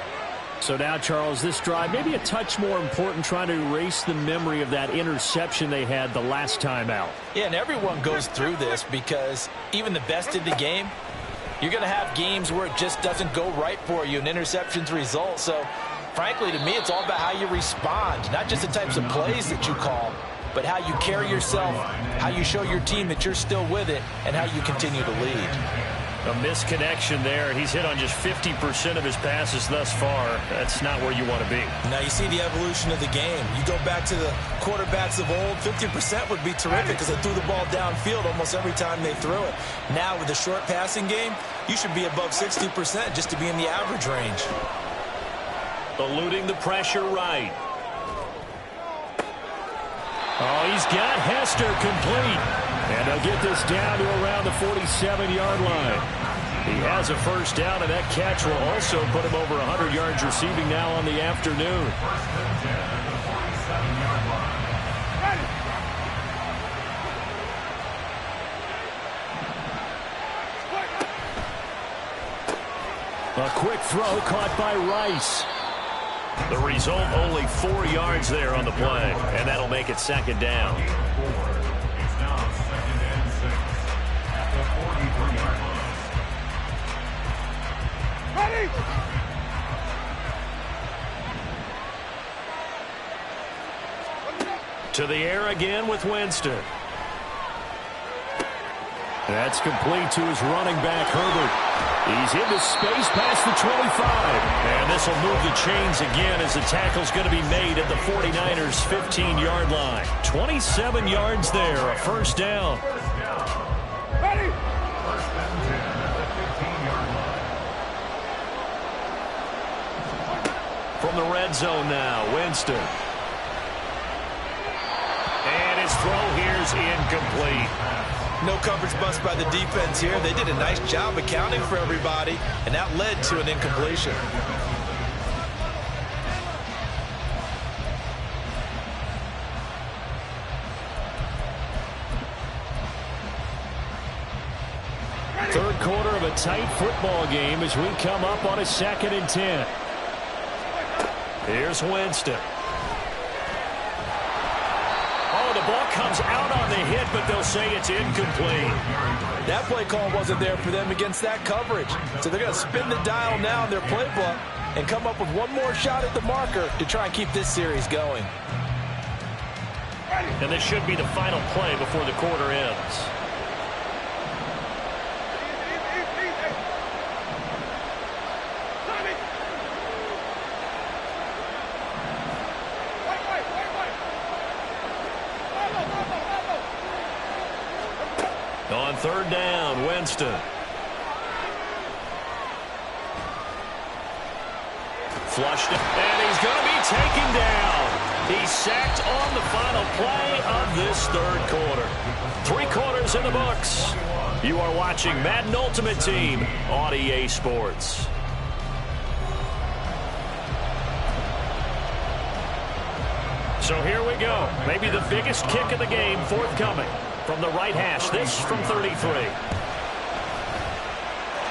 So now, Charles, this drive maybe a touch more important, trying to erase the memory of that interception they had the last time out. Yeah, and everyone goes through this because even the best in the game, you're going to have games where it just doesn't go right for you and interceptions result. So, frankly, to me, it's all about how you respond, not just the types of plays that you call, but how you carry yourself, how you show your team that you're still with it, and how you continue to lead. A misconnection there. He's hit on just 50% of his passes thus far. That's not where you want to be. Now you see the evolution of the game. You go back to the quarterbacks of old, 50% would be terrific because they threw the ball downfield almost every time they threw it. Now with the short passing game, you should be above 60% just to be in the average range. Eluding the pressure right. Oh, he's got Hester complete. And they'll get this down to around the 47-yard line. He has a first down, and that catch will also put him over 100 yards receiving now on the afternoon. A quick throw caught by Rice. The result, only 4 yards there on the play, and that'll make it second down. To the air again with Winston. That's complete to his running back, Herbert. He's into space past the 25. And this will move the chains again as the tackle's going to be made at the 49ers' 15-yard line. 27 yards there, a first down. Ready. From the red zone now, Winston. And his throw here's incomplete. No coverage bust by the defense here. They did a nice job accounting for everybody, and that led to an incompletion. Third quarter of a tight football game as we come up on a 2nd and 10. Here's Winston. Oh, the ball comes out on the hit, but they'll say it's incomplete. That play call wasn't there for them against that coverage. So they're going to spin the dial now in their playbook and come up with one more shot at the marker to try and keep this series going. And this should be the final play before the quarter ends. On third down, Winston. Flushed it, and he's going to be taken down. He's sacked on the final play of this third quarter. 3 quarters in the books. You are watching Madden Ultimate Team on EA Sports. So here we go. Maybe the biggest kick of the game forthcoming. From the right hash, this from 33.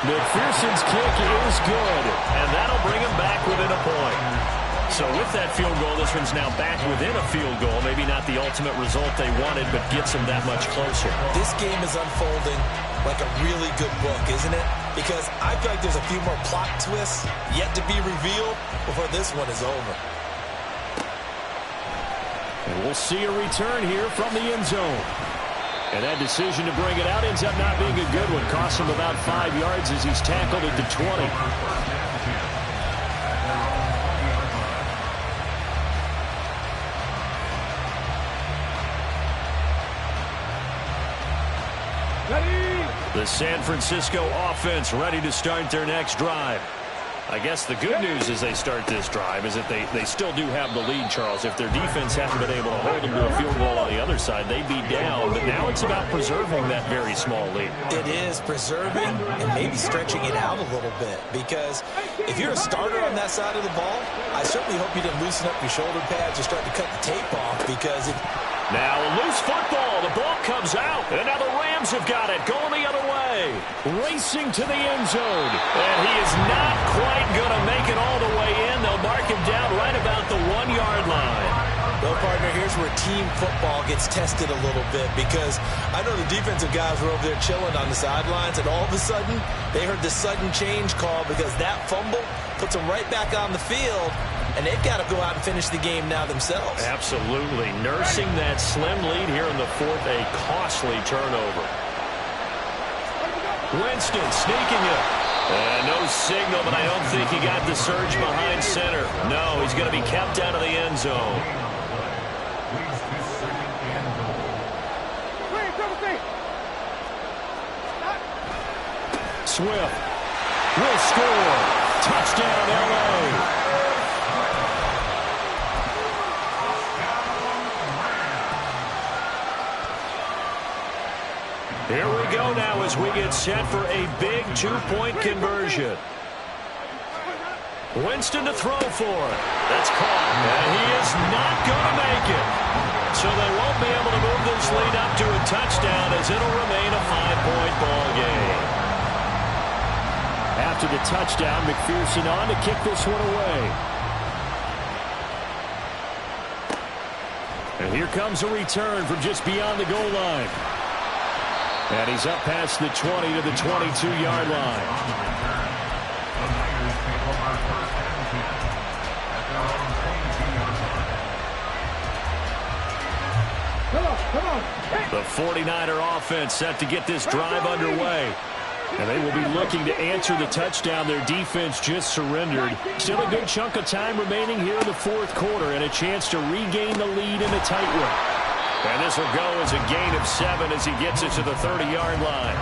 McPherson's kick is good, and that'll bring him back within a point. So with that field goal, this one's now back within a field goal. Maybe not the ultimate result they wanted, but gets them that much closer. This game is unfolding like a really good book, isn't it? Because I feel like there's a few more plot twists yet to be revealed before this one is over. And we'll see a return here from the end zone. And that decision to bring it out ends up not being a good one. Costs him about 5 yards as he's tackled at the 20. The San Francisco offense ready to start their next drive. I guess the good news as they start this drive is that they still do have the lead, Charles. If their defense hadn't been able to hold them to a field goal on the other side, they'd be down. But now it's about preserving that very small lead. It is preserving and maybe stretching it out a little bit. Because if you're a starter on that side of the ball, I certainly hope you didn't loosen up your shoulder pads or start to cut the tape off. Because now a loose football. The ball comes out. And now the Rams have got it. Going the other way. LA, racing to the end zone. And he is not quite going to make it all the way in. They'll mark him down right about the 1-yard line. Well, partner, here's where team football gets tested a little bit, because I know the defensive guys were over there chilling on the sidelines, and all of a sudden, they heard the sudden change call because that fumble puts them right back on the field, and they've got to go out and finish the game now themselves. Absolutely. Nursing that slim lead here in the fourth, a costly turnover. Winston sneaking it. No signal, but I don't think he got the surge behind center. No, he's going to be kept out of the end zone. Swift will score. Touchdown, LA. Here we go now as we get set for a big two-point conversion. Winston to throw for it. That's caught. And he is not going to make it. So they won't be able to move this lead up to a touchdown, as it'll remain a 5-point ball game. After the touchdown, McPherson on to kick this one away. And here comes a return from just beyond the goal line. And he's up past the 20 to the 22-yard line. The 49er offense set to get this drive underway. And they will be looking to answer the touchdown their defense just surrendered. Still a good chunk of time remaining here in the fourth quarter, and a chance to regain the lead in a tight one. And this will go as a gain of 7 as he gets it to the 30-yard line.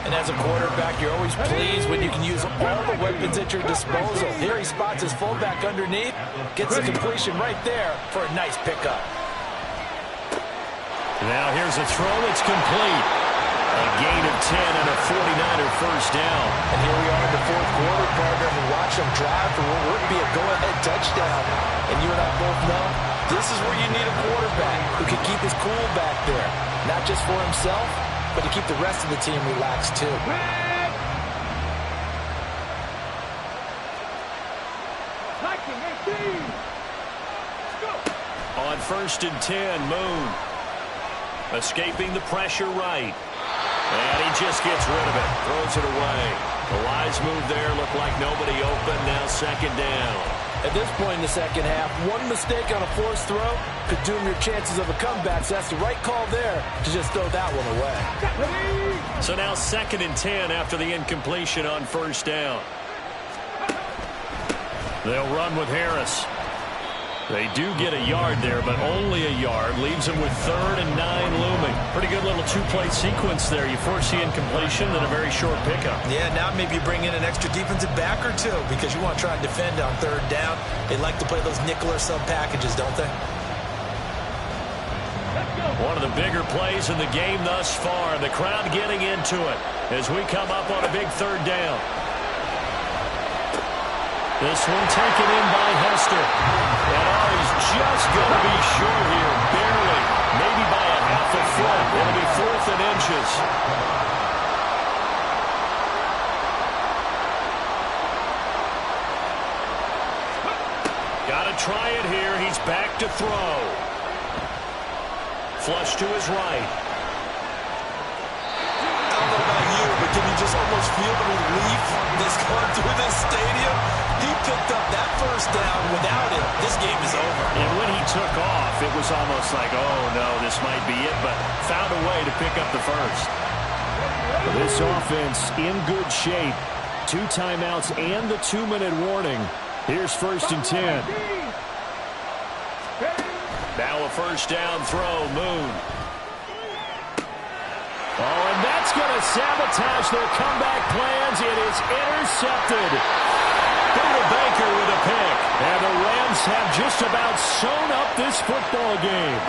And as a quarterback, you're always pleased when you can use all the weapons at your disposal. Here he spots his fullback underneath, gets the completion right there for a nice pickup. Now here's a throw that's complete. A gain of 10 and a 49er first down. And here we are in the fourth quarter, partner, and watch them drive for what would be a go-ahead touchdown. And you and I both know this is where you need a quarterback who can keep his cool back there. Not just for himself, but to keep the rest of the team relaxed too. On 1st and 10, Moon. Escaping the pressure right. And he just gets rid of it. Throws it away. The wise move there. Looked like nobody open. Now 2nd down. At this point in the second half, one mistake on a forced throw could doom your chances of a comeback. So that's the right call there to just throw that one away. So now 2nd and 10 after the incompletion on 1st down. They'll run with Harris. They do get a yard there, but only a yard. Leaves them with 3rd and 9 looming. Pretty good little two-play sequence there. You force the incompletion, then a very short pickup. Yeah, now maybe you bring in an extra defensive back or two because you want to try and defend on 3rd down. They like to play those nickel or sub packages, don't they? One of the bigger plays in the game thus far. The crowd getting into it as we come up on a big 3rd down. This one taken in by Hester. And he's just going to be short here, barely. Maybe by a half a foot. It'll be 4th and inches. Got to try it here. He's back to throw. Flush to his right. I don't know about you, but can you just almost feel the relief that's going through this stadium? He picked up that 1st down. Without it, this game is over. And when he took off, it was almost like, oh, no, this might be it, but found a way to pick up the first. This offense in good shape. 2 timeouts and the 2-minute warning. Here's 1st and 10. Now a 1st down throw, Moon. Oh, and that's going to sabotage their comeback plans. It is intercepted. Buda Baker with a pick. And the Rams have just about sewn up this football game.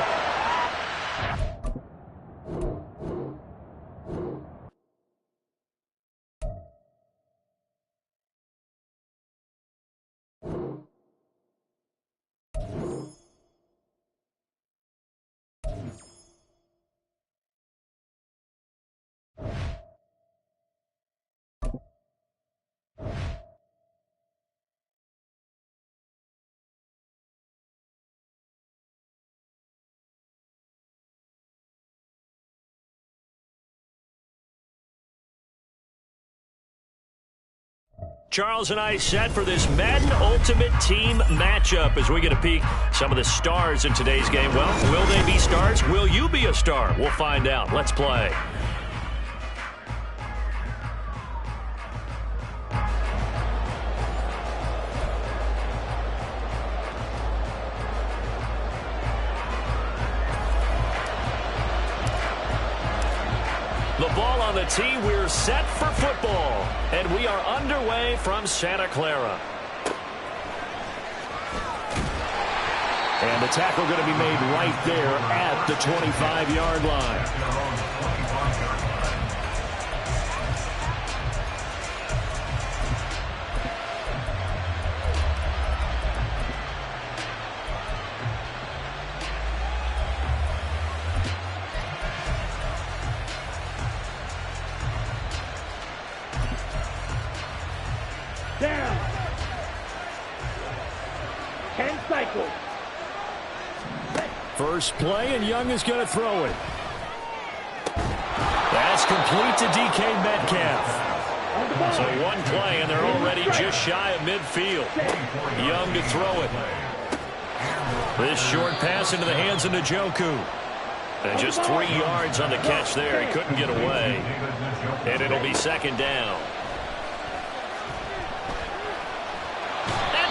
Charles and I set for this Madden Ultimate Team matchup as we get a peek some of the stars in today's game. Well, will they be stars? Will you be a star? We'll find out. Let's play. The ball on the tee, we're set for football. And we are underway from Santa Clara. And the tackle going to be made right there at the 25-yard line. Down. 10 cycles. First play, and Young is going to throw it. That's complete to DK Metcalf. So one play, and they're already just shy of midfield. Young to throw it. This short pass into the hands of Njoku. And just 3 yards on the catch there. He couldn't get away. And it'll be second down.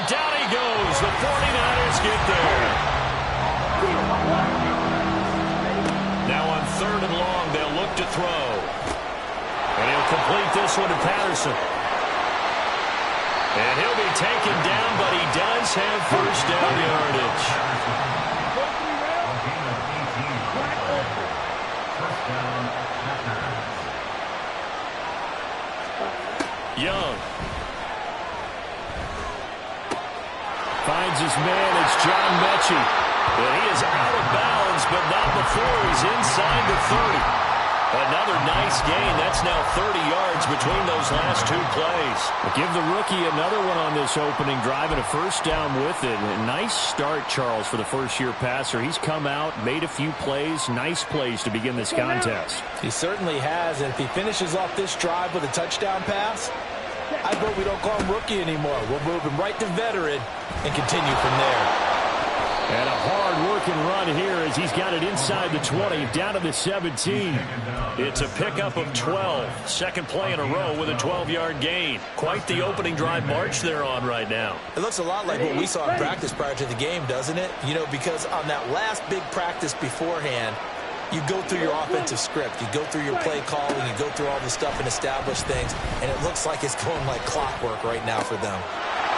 Down he goes. The 49ers get there. Now on 3rd and long, they'll look to throw. And he'll complete this one to Patterson. And he'll be taken down, but he does have first down yardage. Young. Finds his man, it's John Mechie. And he is out of bounds, but not before he's inside the 30. Another nice gain. That's now 30 yards between those last 2 plays. Give the rookie another one on this opening drive and a first down with it. A nice start, Charles, for the first-year passer. He's come out, made a few plays, nice plays to begin this contest. He certainly has, and if he finishes off this drive with a touchdown pass, I hope we don't call him rookie anymore. We'll move him right to veteran and continue from there. And a hard-working run here as he's got it inside the 20, down to the 17. It's a pickup of 12. Second play in a row with a 12-yard gain. Quite the opening drive march they're on right now. It looks a lot like what we saw in practice prior to the game, doesn't it? You know, because on that last big practice beforehand, you go through your offensive script. You go through your play calling. You go through all the stuff and establish things. And it looks like it's going like clockwork right now for them.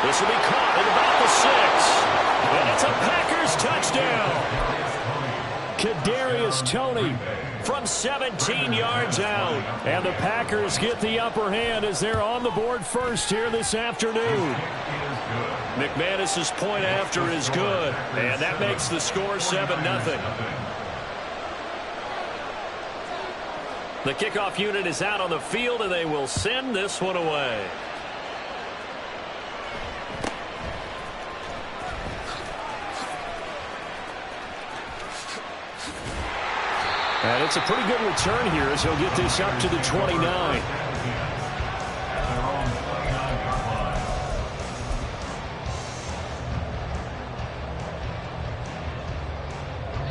This will be caught at about the 6. And it's a Packers touchdown. Kadarius Toney from 17 yards out. And the Packers get the upper hand as they're on the board first here this afternoon. McManus's point after is good. And that makes the score 7-0. The kickoff unit is out on the field, and they will send this one away. And it's a pretty good return here as he'll get this up to the 29.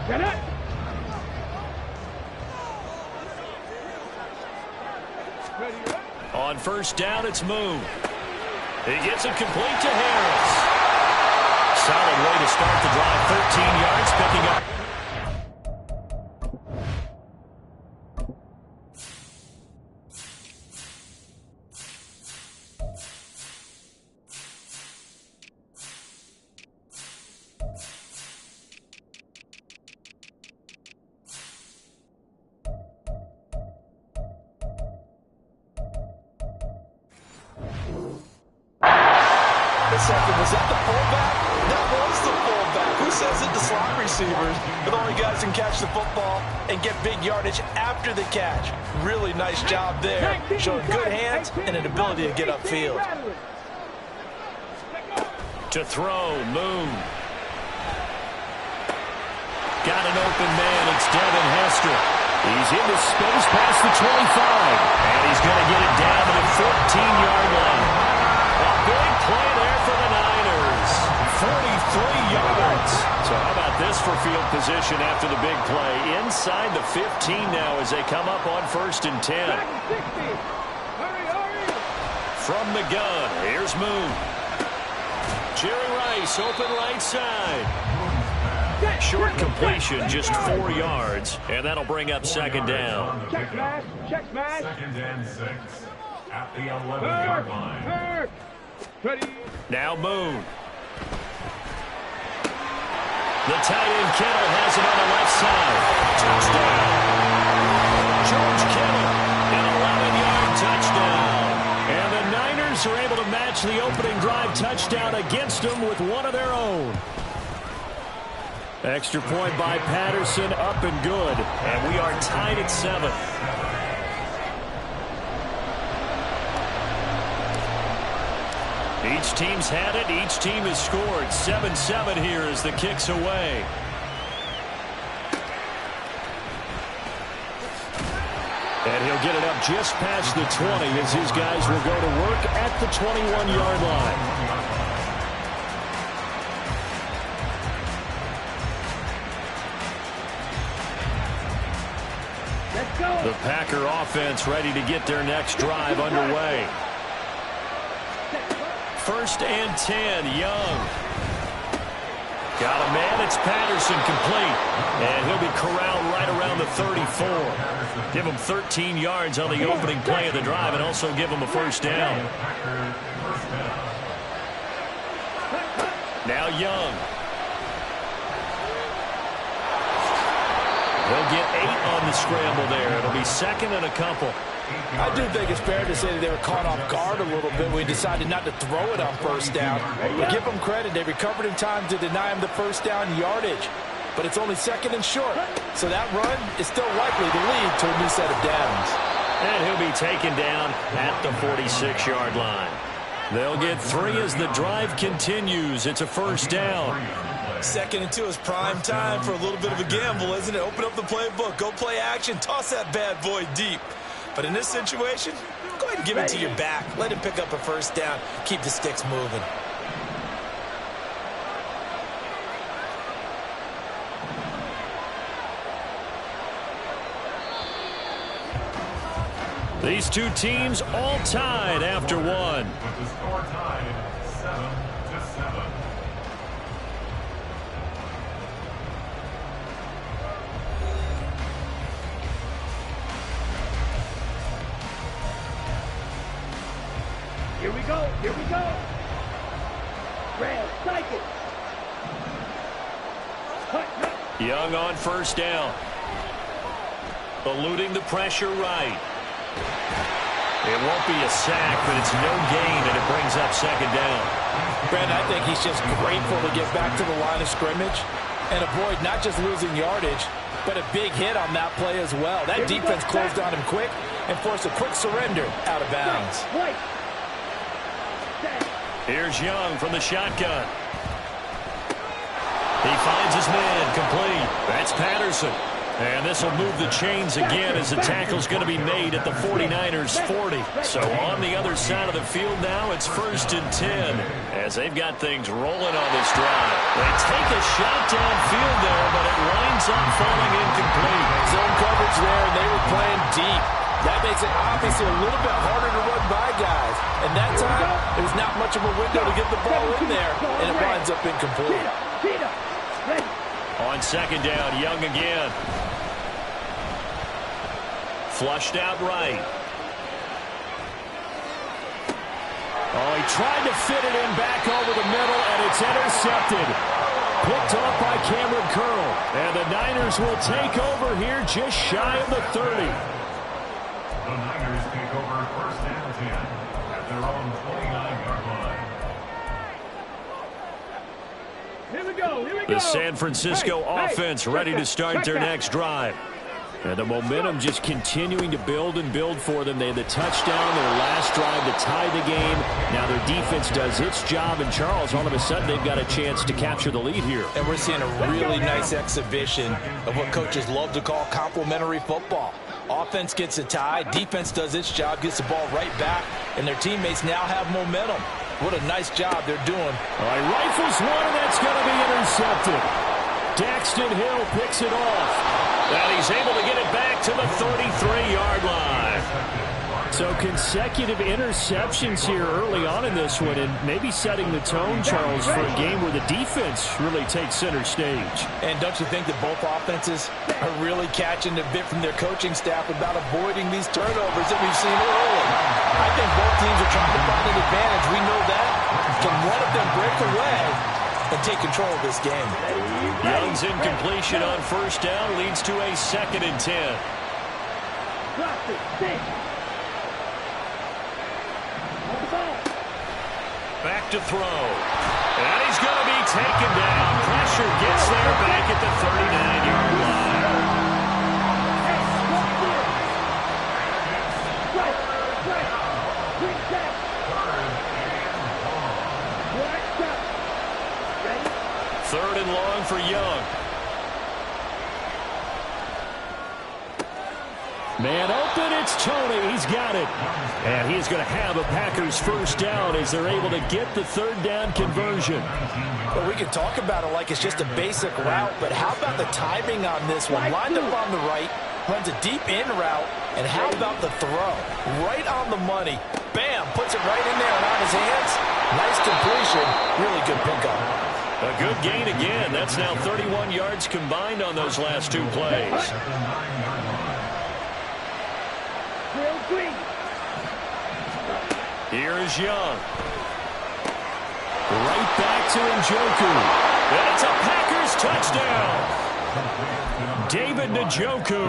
Get it! On first down, it's Moon. He gets it complete to Harris. Solid way to start the drive. 13 yards, picking up. Was that the fullback? That was the fullback. Who says it? The slot receivers. But only guys can catch the football and get big yardage after the catch. Really nice job there. Showing good hands and an ability to get upfield. To throw, Moon. Got an open man. It's Devin Hester. He's into space past the 25. And he's going to get it down to the 14-yard line. field position after the big play. Inside the 15 now as they come up on 1st and 10. From the gun, here's Moon. Jerry Rice, open right side. Short completion, just 4 yards, and that'll bring up 2nd down. Check smash, check smash. 2nd and 6 at the 11-yard line. Ready. Now Moon. The tight end Kittle has it on the left side. Touchdown. George Kittle, an 11-yard touchdown. And the Niners are able to match the opening drive touchdown against them with one of their own. Extra point by Patterson, up and good. And we are tied at 7. Each team's had it. Each team has scored. 7-7 here as the kick's away. And he'll get it up just past the 20 as his guys will go to work at the 21-yard line. Let's go. The Packer offense ready to get their next drive underway. 1st and 10, Young. Got a man, it's Patterson, complete. And he'll be corralled right around the 34. Give him 13 yards on the opening play of the drive and also give him a 1st down. Now Young. He'll get 8 on the scramble there. It'll be 2nd and a couple. I do think it's fair to say that they were caught off guard a little bit. We decided not to throw it on 1st down. But give them credit. They recovered in time to deny him the 1st down yardage. But it's only 2nd and short. So that run is still likely to lead to a new set of downs. And he'll be taken down at the 46-yard line. They'll get 3 as the drive continues. It's a 1st down. 2nd and 2 is prime time for a little bit of a gamble, isn't it? Open up the playbook. Go play action. Toss that bad boy deep. But in this situation, go ahead and give it to your back. Let him pick up a 1st down. Keep the sticks moving. These two teams all tied after one. With the score tied 7-7. Here we go. Here we go. Red, cycle. Young on 1st down. Eluding the pressure right. It won't be a sack, but it's no gain, and it brings up 2nd down. Brandon, I think he's just grateful to get back to the line of scrimmage and avoid not just losing yardage, but a big hit on that play as well. That defense closed on him quick and forced a quick surrender out of bounds. Here's Young from the shotgun. He finds his man, complete. That's Patterson. And this will move the chains again as the tackle's going to be made at the 49ers 40. So on the other side of the field now, it's 1st and 10 as they've got things rolling on this drive. They take a shot downfield there, but it winds up falling incomplete. Zone coverage there, and they were playing deep. That makes it obviously a little bit harder to run by guys. And that time, there was not much of a window to get the ball in there, and it winds up incomplete. On 2nd down, Young again. Flushed out right. Oh, he tried to fit it in back over the middle, and it's intercepted. Picked off by Cameron Curl. And the Niners will take over here just shy of the 30. The Niners take over 1st and 10 at their own 29-yard line. Here we go. Here we go. The San Francisco offense ready to start their next drive. And the momentum just continuing to build and build for them. They had the touchdown, their last drive to tie the game. Now their defense does its job. And Charles, all of a sudden, they've got a chance to capture the lead here. And we're seeing a really nice exhibition of what coaches love to call complementary football. Offense gets a tie, defense does its job, gets the ball right back, and their teammates now have momentum. What a nice job they're doing. All right, rifles one, and that's going to be intercepted. Daxton Hill picks it off. And he's able to get it back to the 33-yard line. So consecutive interceptions here early on in this one, and maybe setting the tone, Charles, for a game where the defense really takes center stage. And don't you think that both offenses are really catching a bit from their coaching staff about avoiding these turnovers that we've seen early? I think both teams are trying to find an advantage. We know that. Can one of them break away and take control of this game? Young's incompletion on first down leads to a 2nd and 10. Back to throw. And he's going to be taken down. Pressure gets there back at the 39-yard line. Third and long for Young. Man open, it's Tony. He's got it. And he's going to have a Packers first down as they're able to get the 3rd down conversion. Well, we can talk about it like it's just a basic route, but how about the timing on this one? Lined up on the right, runs a deep in route, and how about the throw? Right on the money. Bam, puts it right in there and on his hands. Nice completion. Really good pickup. A good gain again. That's now 31 yards combined on those last 2 plays. Here's Young. Right back to Njoku. And it's a Packers touchdown. David Njoku.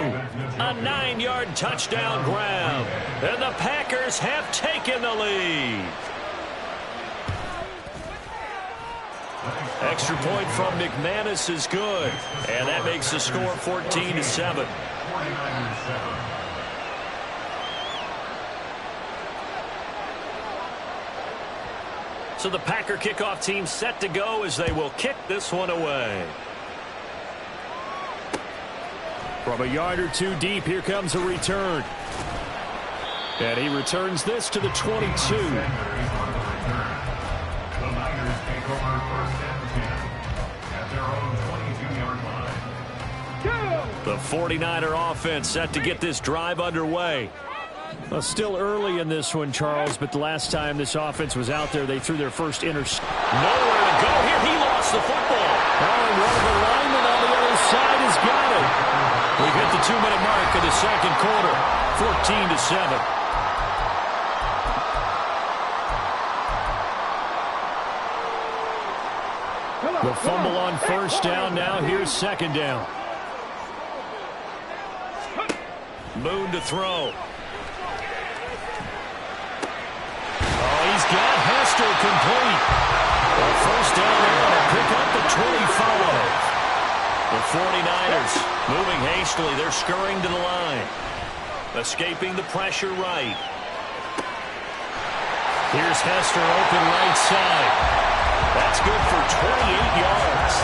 A 9-yard touchdown grab. And the Packers have taken the lead. Extra point from McManus is good. And that makes the score 14-7. So the Packer kickoff team set to go as they will kick this one away. From a yard or 2 deep, here comes a return. And he returns this to the 22. The 49er offense set to get this drive underway. Well, still early in this one, Charles, but the last time this offense was out there, they threw their first interception. Nowhere to go here. He lost the football. Oh, and one of the linemen on the other side has got it. We've hit the 2-minute mark of the 2nd quarter, 14-7. The fumble on first down. Now here's 2nd down. Moon to throw. Oh, he's got Hester complete. Well, first down there to pick up the 25. The 49ers moving hastily. They're scurrying to the line. Escaping the pressure right. Here's Hester open right side. That's good for 28 yards.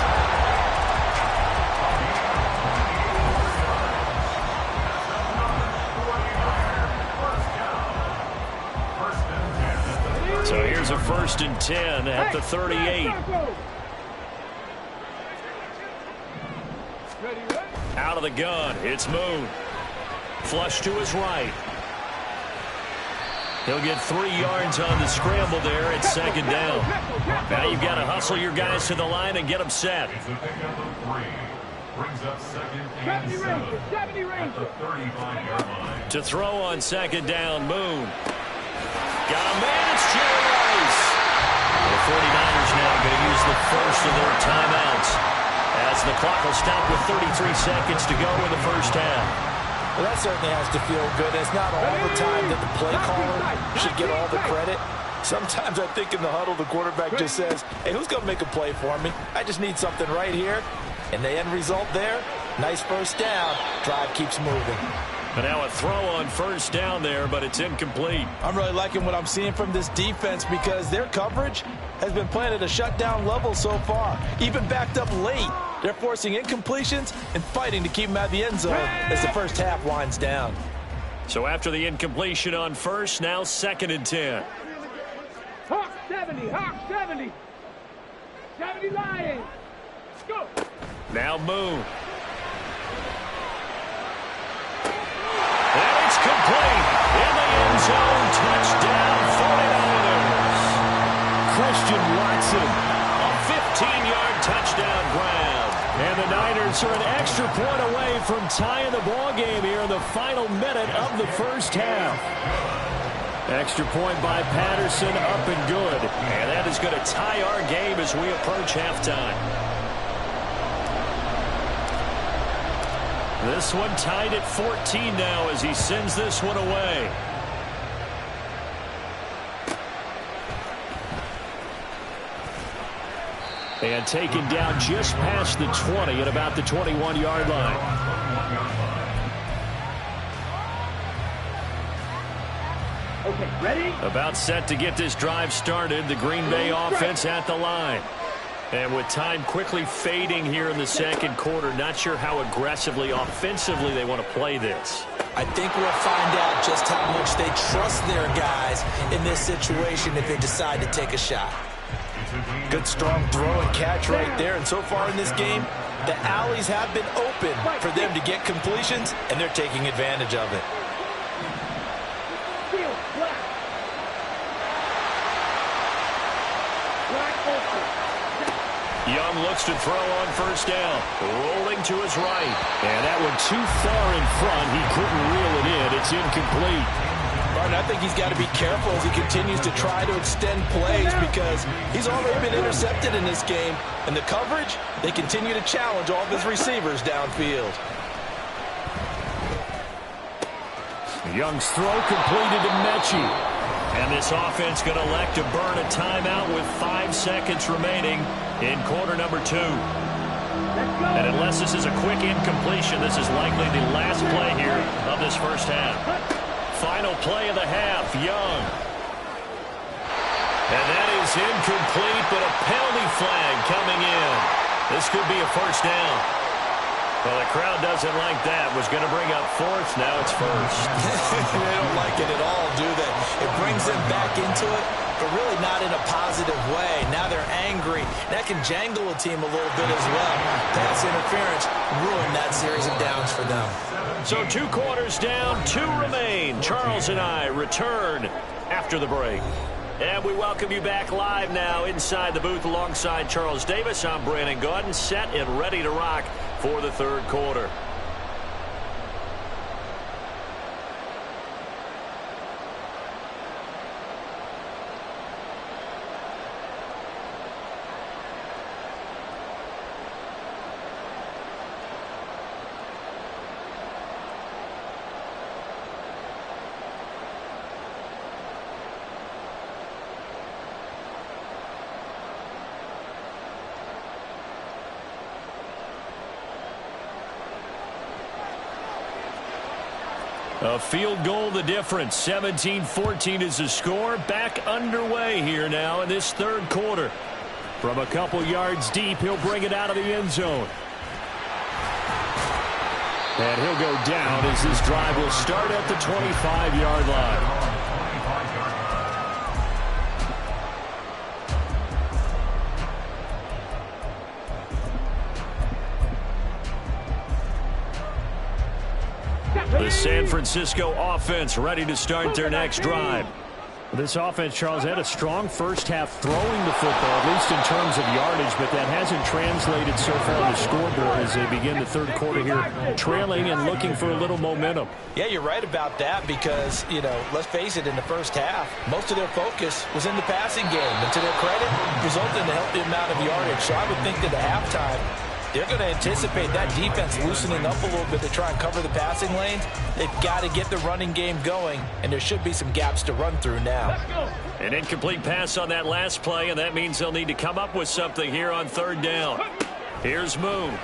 So here's a 1st and 10 at the 38. Out of the gun, it's Moon. Flush to his right. He'll get 3 yards on the scramble there at 2nd down. Now you've got to hustle your guys to the line and get them set. To throw on 2nd down, Moon. Got a man, it's Jerry Rice. The 49ers now going to use the first of their timeouts as the clock will stop with 33 seconds to go in the first half. Well, that certainly has to feel good. It's not all the time that the play caller should get all the credit. Sometimes I think in the huddle, the quarterback just says, hey, who's going to make a play for me? I just need something right here. And the end result there, nice first down. Drive keeps moving. But now a throw on first down there, but it's incomplete. I'm really liking what I'm seeing from this defense because their coverage has been playing at a shutdown level so far. Even backed up late, they're forcing incompletions and fighting to keep them out of the end zone as the first half winds down. So after the incompletion on first, now 2nd and 10. Hawk 70, Hawk 70. 70 Lions. Go. Now Moon. And it's complete. In the end zone. Touchdown 49ers. Christian Watson. A 15-yard touchdown grab. And the Niners are an extra point away from tying the ball game here in the final minute of the first half. Extra point by Patterson, up and good. And that is going to tie our game as we approach halftime. This one tied at 14 now as he sends this one away. And taken down just past the 20 at about the 21-yard line. Okay, ready? About set to get this drive started. The Green Bay offense at the line. And with time quickly fading here in the second quarter, not sure how aggressively, offensively they want to play this. I think we'll find out just how much they trust their guys in this situation if they decide to take a shot. Good, strong throw and catch right there. And so far in this game, the alleys have been open for them to get completions, and they're taking advantage of it. Young looks to throw on first down. Rolling to his right. And that one too far in front. He couldn't reel it in. It's incomplete. Martin, I think he's got to be careful as he continues to try to extend plays because he's already been intercepted in this game. And the coverage, they continue to challenge all of his receivers downfield. Young's throw completed to Mechie. And this offense going to elect to burn a timeout with 5 seconds remaining in quarter number 2. And unless this is a quick incompletion, this is likely the last play here of this first half. Final play of the half, Young. And that is incomplete, but a penalty flag coming in. This could be a first down. Well, the crowd doesn't like that. Was going to bring up fourth. Now it's first. They don't like it at all, do they? It brings them back into it, but really not in a positive way. Now they're angry. That can jangle a team a little bit as well. Pass interference ruined that series of downs for them. So 2 quarters down, 2 remain. Charles and I return after the break. And we welcome you back live now inside the booth alongside Charles Davis. I'm Brandon Gaudin, set and ready to rock for the third quarter. A field goal the difference. 17-14 is the score. Back underway here now in this third quarter. From a couple yards deep, he'll bring it out of the end zone. And he'll go down as this drive will start at the 25-yard line. The San Francisco offense ready to start their next drive. This offense, Charles, had a strong first half throwing the football, at least in terms of yardage, but that hasn't translated so far on the scoreboard as they begin the third quarter here, trailing and looking for a little momentum. Yeah, you're right about that because, you know, let's face it, in the first half, most of their focus was in the passing game. And to their credit, resulted in a healthy amount of yardage. So I would think that at halftime, they're going to anticipate that defense loosening up a little bit to try and cover the passing lanes. They've got to get the running game going, and there should be some gaps to run through now. An incomplete pass on that last play, and that means they'll need to come up with something here on third down. Here's Moon.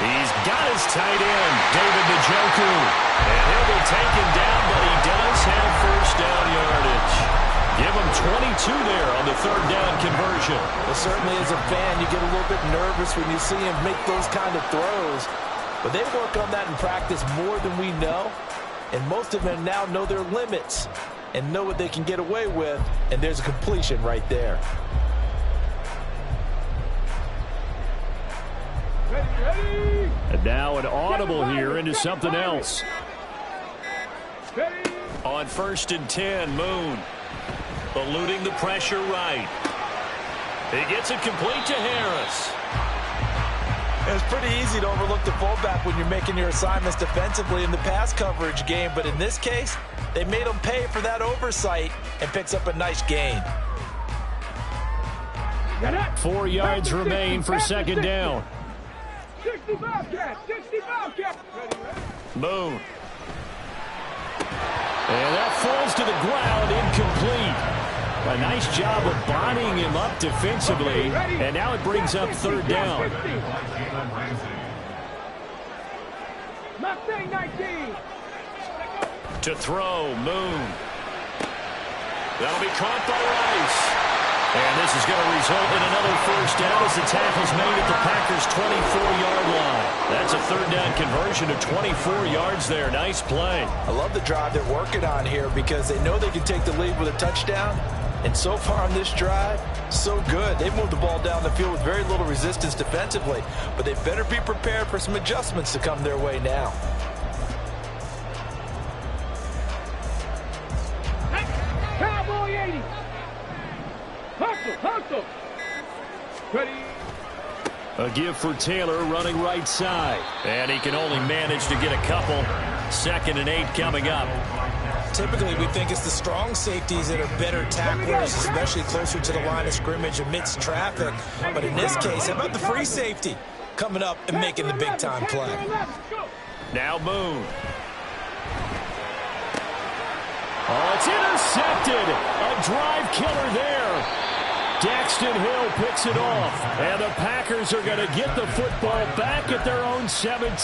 He's got his tight end, David Njoku. And he'll be taken down, but he does have first down yardage. Give him 22 there on the third down conversion. Well, certainly as a fan, you get a little bit nervous when you see him make those kind of throws. But they work on that in practice more than we know. And most of them now know their limits and know what they can get away with. And there's a completion right there. And now an audible here into something else. On 1st and 10, Moon. Eluding the pressure right. He gets it complete to Harris. It's pretty easy to overlook the fullback when you're making your assignments defensively in the pass coverage game, but in this case, they made him pay for that oversight and picks up a nice gain. 4 yards remain for 2nd down. 65 catch. Moon. And that falls to the ground, incomplete. A nice job of bodying him up defensively, and now it brings up 3rd down. Mustang 19. To throw, Moon. That'll be caught by Rice. And this is going to result in another 1st down as the tackle's made at the Packers' 24-yard line. That's a 3rd down conversion of 24 yards there. Nice play. I love the drive they're working on here because they know they can take the lead with a touchdown. And so far on this drive, so good. They've moved the ball down the field with very little resistance defensively. But they better be prepared for some adjustments to come their way now. Cowboy 80. Hustle. Ready. A give for Taylor running right side. And he can only manage to get a couple. 2nd and 8 coming up. Typically, we think it's the strong safeties that are better tacklers, especially closer to the line of scrimmage amidst traffic. But in this case, how about the free safety coming up and making the big-time play? Now Moon. Oh, it's intercepted. A drive killer there. Daxton Hill picks it off. And the Packers are going to get the football back at their own 17.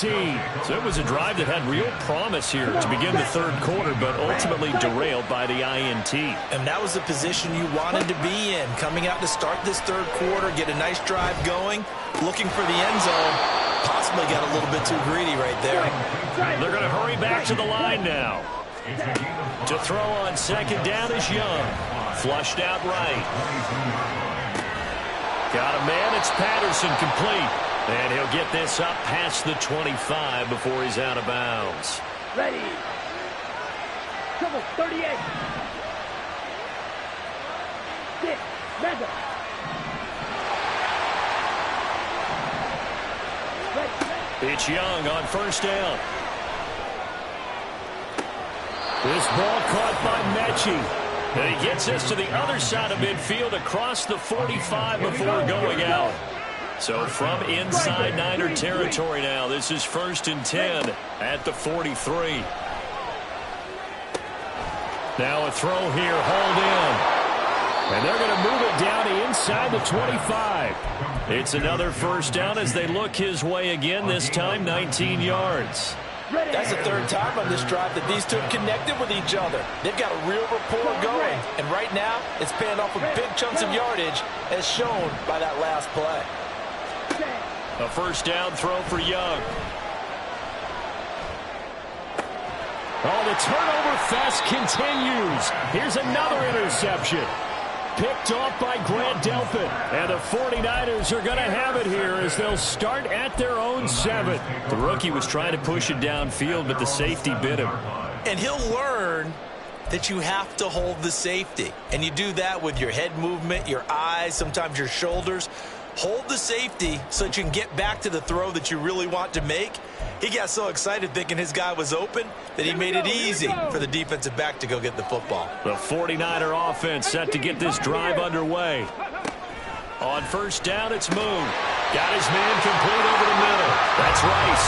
So it was a drive that had real promise here to begin the 3rd quarter, but ultimately derailed by the INT. And that was the position you wanted to be in. Coming out to start this 3rd quarter, get a nice drive going, looking for the end zone. Possibly got a little bit too greedy right there. They're going to hurry back to the line now. To throw on 2nd down is Young. Flushed out right. Got a man. It's Patterson complete. And he'll get this up past the 25 before he's out of bounds. Ready. Trouble 38. 6. Mega. It's Young on 1st down. This ball caught by Mechie. And he gets this to the other side of midfield across the 45 before going out. So from inside Niner territory now, this is 1st and 10 at the 43. Now a throw here, hauled in. And they're going to move it down to inside the 25. It's another 1st down as they look his way again, this time 19 yards. That's the 3rd time on this drive that these two have connected with each other. They've got a real rapport going. And right now, it's paying off with big chunks of yardage, as shown by that last play. A 1st down throw for Young. Oh, the turnover fest continues. Here's another interception. Picked off by Grant Delpit. And the 49ers are going to have it here as they'll start at their own 7. The rookie was trying to push it downfield, but the safety bit him. And he'll learn that you have to hold the safety. And you do that with your head movement, your eyes, sometimes your shoulders. Hold the safety so that you can get back to the throw that you really want to make. He got so excited thinking his guy was open that he made it easy for the defensive back to go get the football. The 49er offense set to get this drive underway. On 1st down, it's Moon. Got his man complete over the middle. That's Rice.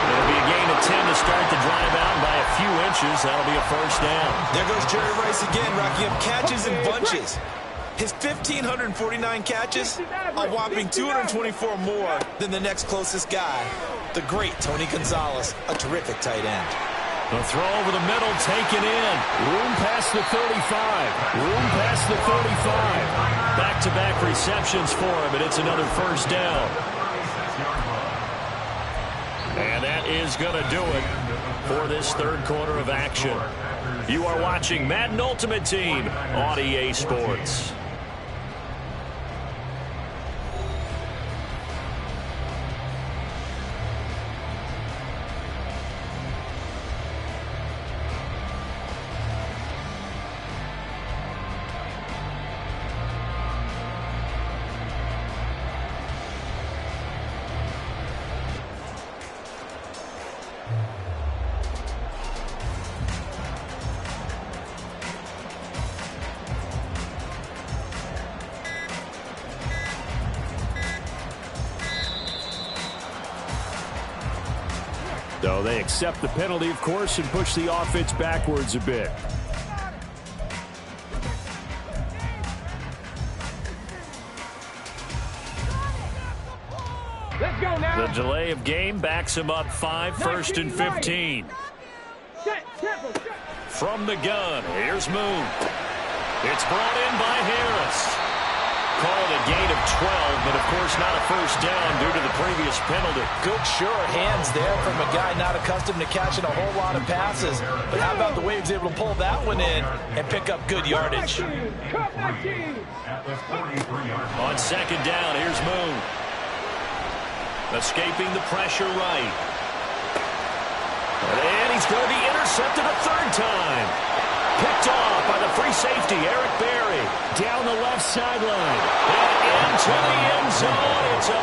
It'll be a gain of 10 to start the drive out by a few inches. That'll be a 1st down. There goes Jerry Rice again, racking up catches in bunches. His 1,549 catches, a whopping 224 more than the next closest guy, the great Tony Gonzalez, a terrific tight end. The throw over the middle, taken in. Room past the 35. Room past the 35. Back-to-back receptions for him, and it's another 1st down. And that is going to do it for this 3rd quarter of action. You are watching Madden Ultimate Team on EA Sports. So they accept the penalty, of course, and push the offense backwards a bit. Let's go now. The delay of game backs him up 5, 1st and 15. From the gun, here's Moon. It's brought in by Harris. Call it a gain of 12, but of course not a first down due to the previous penalty. Good, sure hands there from a guy not accustomed to catching a whole lot of passes. But how about the way he was able to pull that one in and pick up good yardage? On second down, here's Moon. Escaping the pressure right. And he's going to be intercepted a third time. Picked off by the free safety, Eric Berry. Down the left sideline. And into the end zone. It's a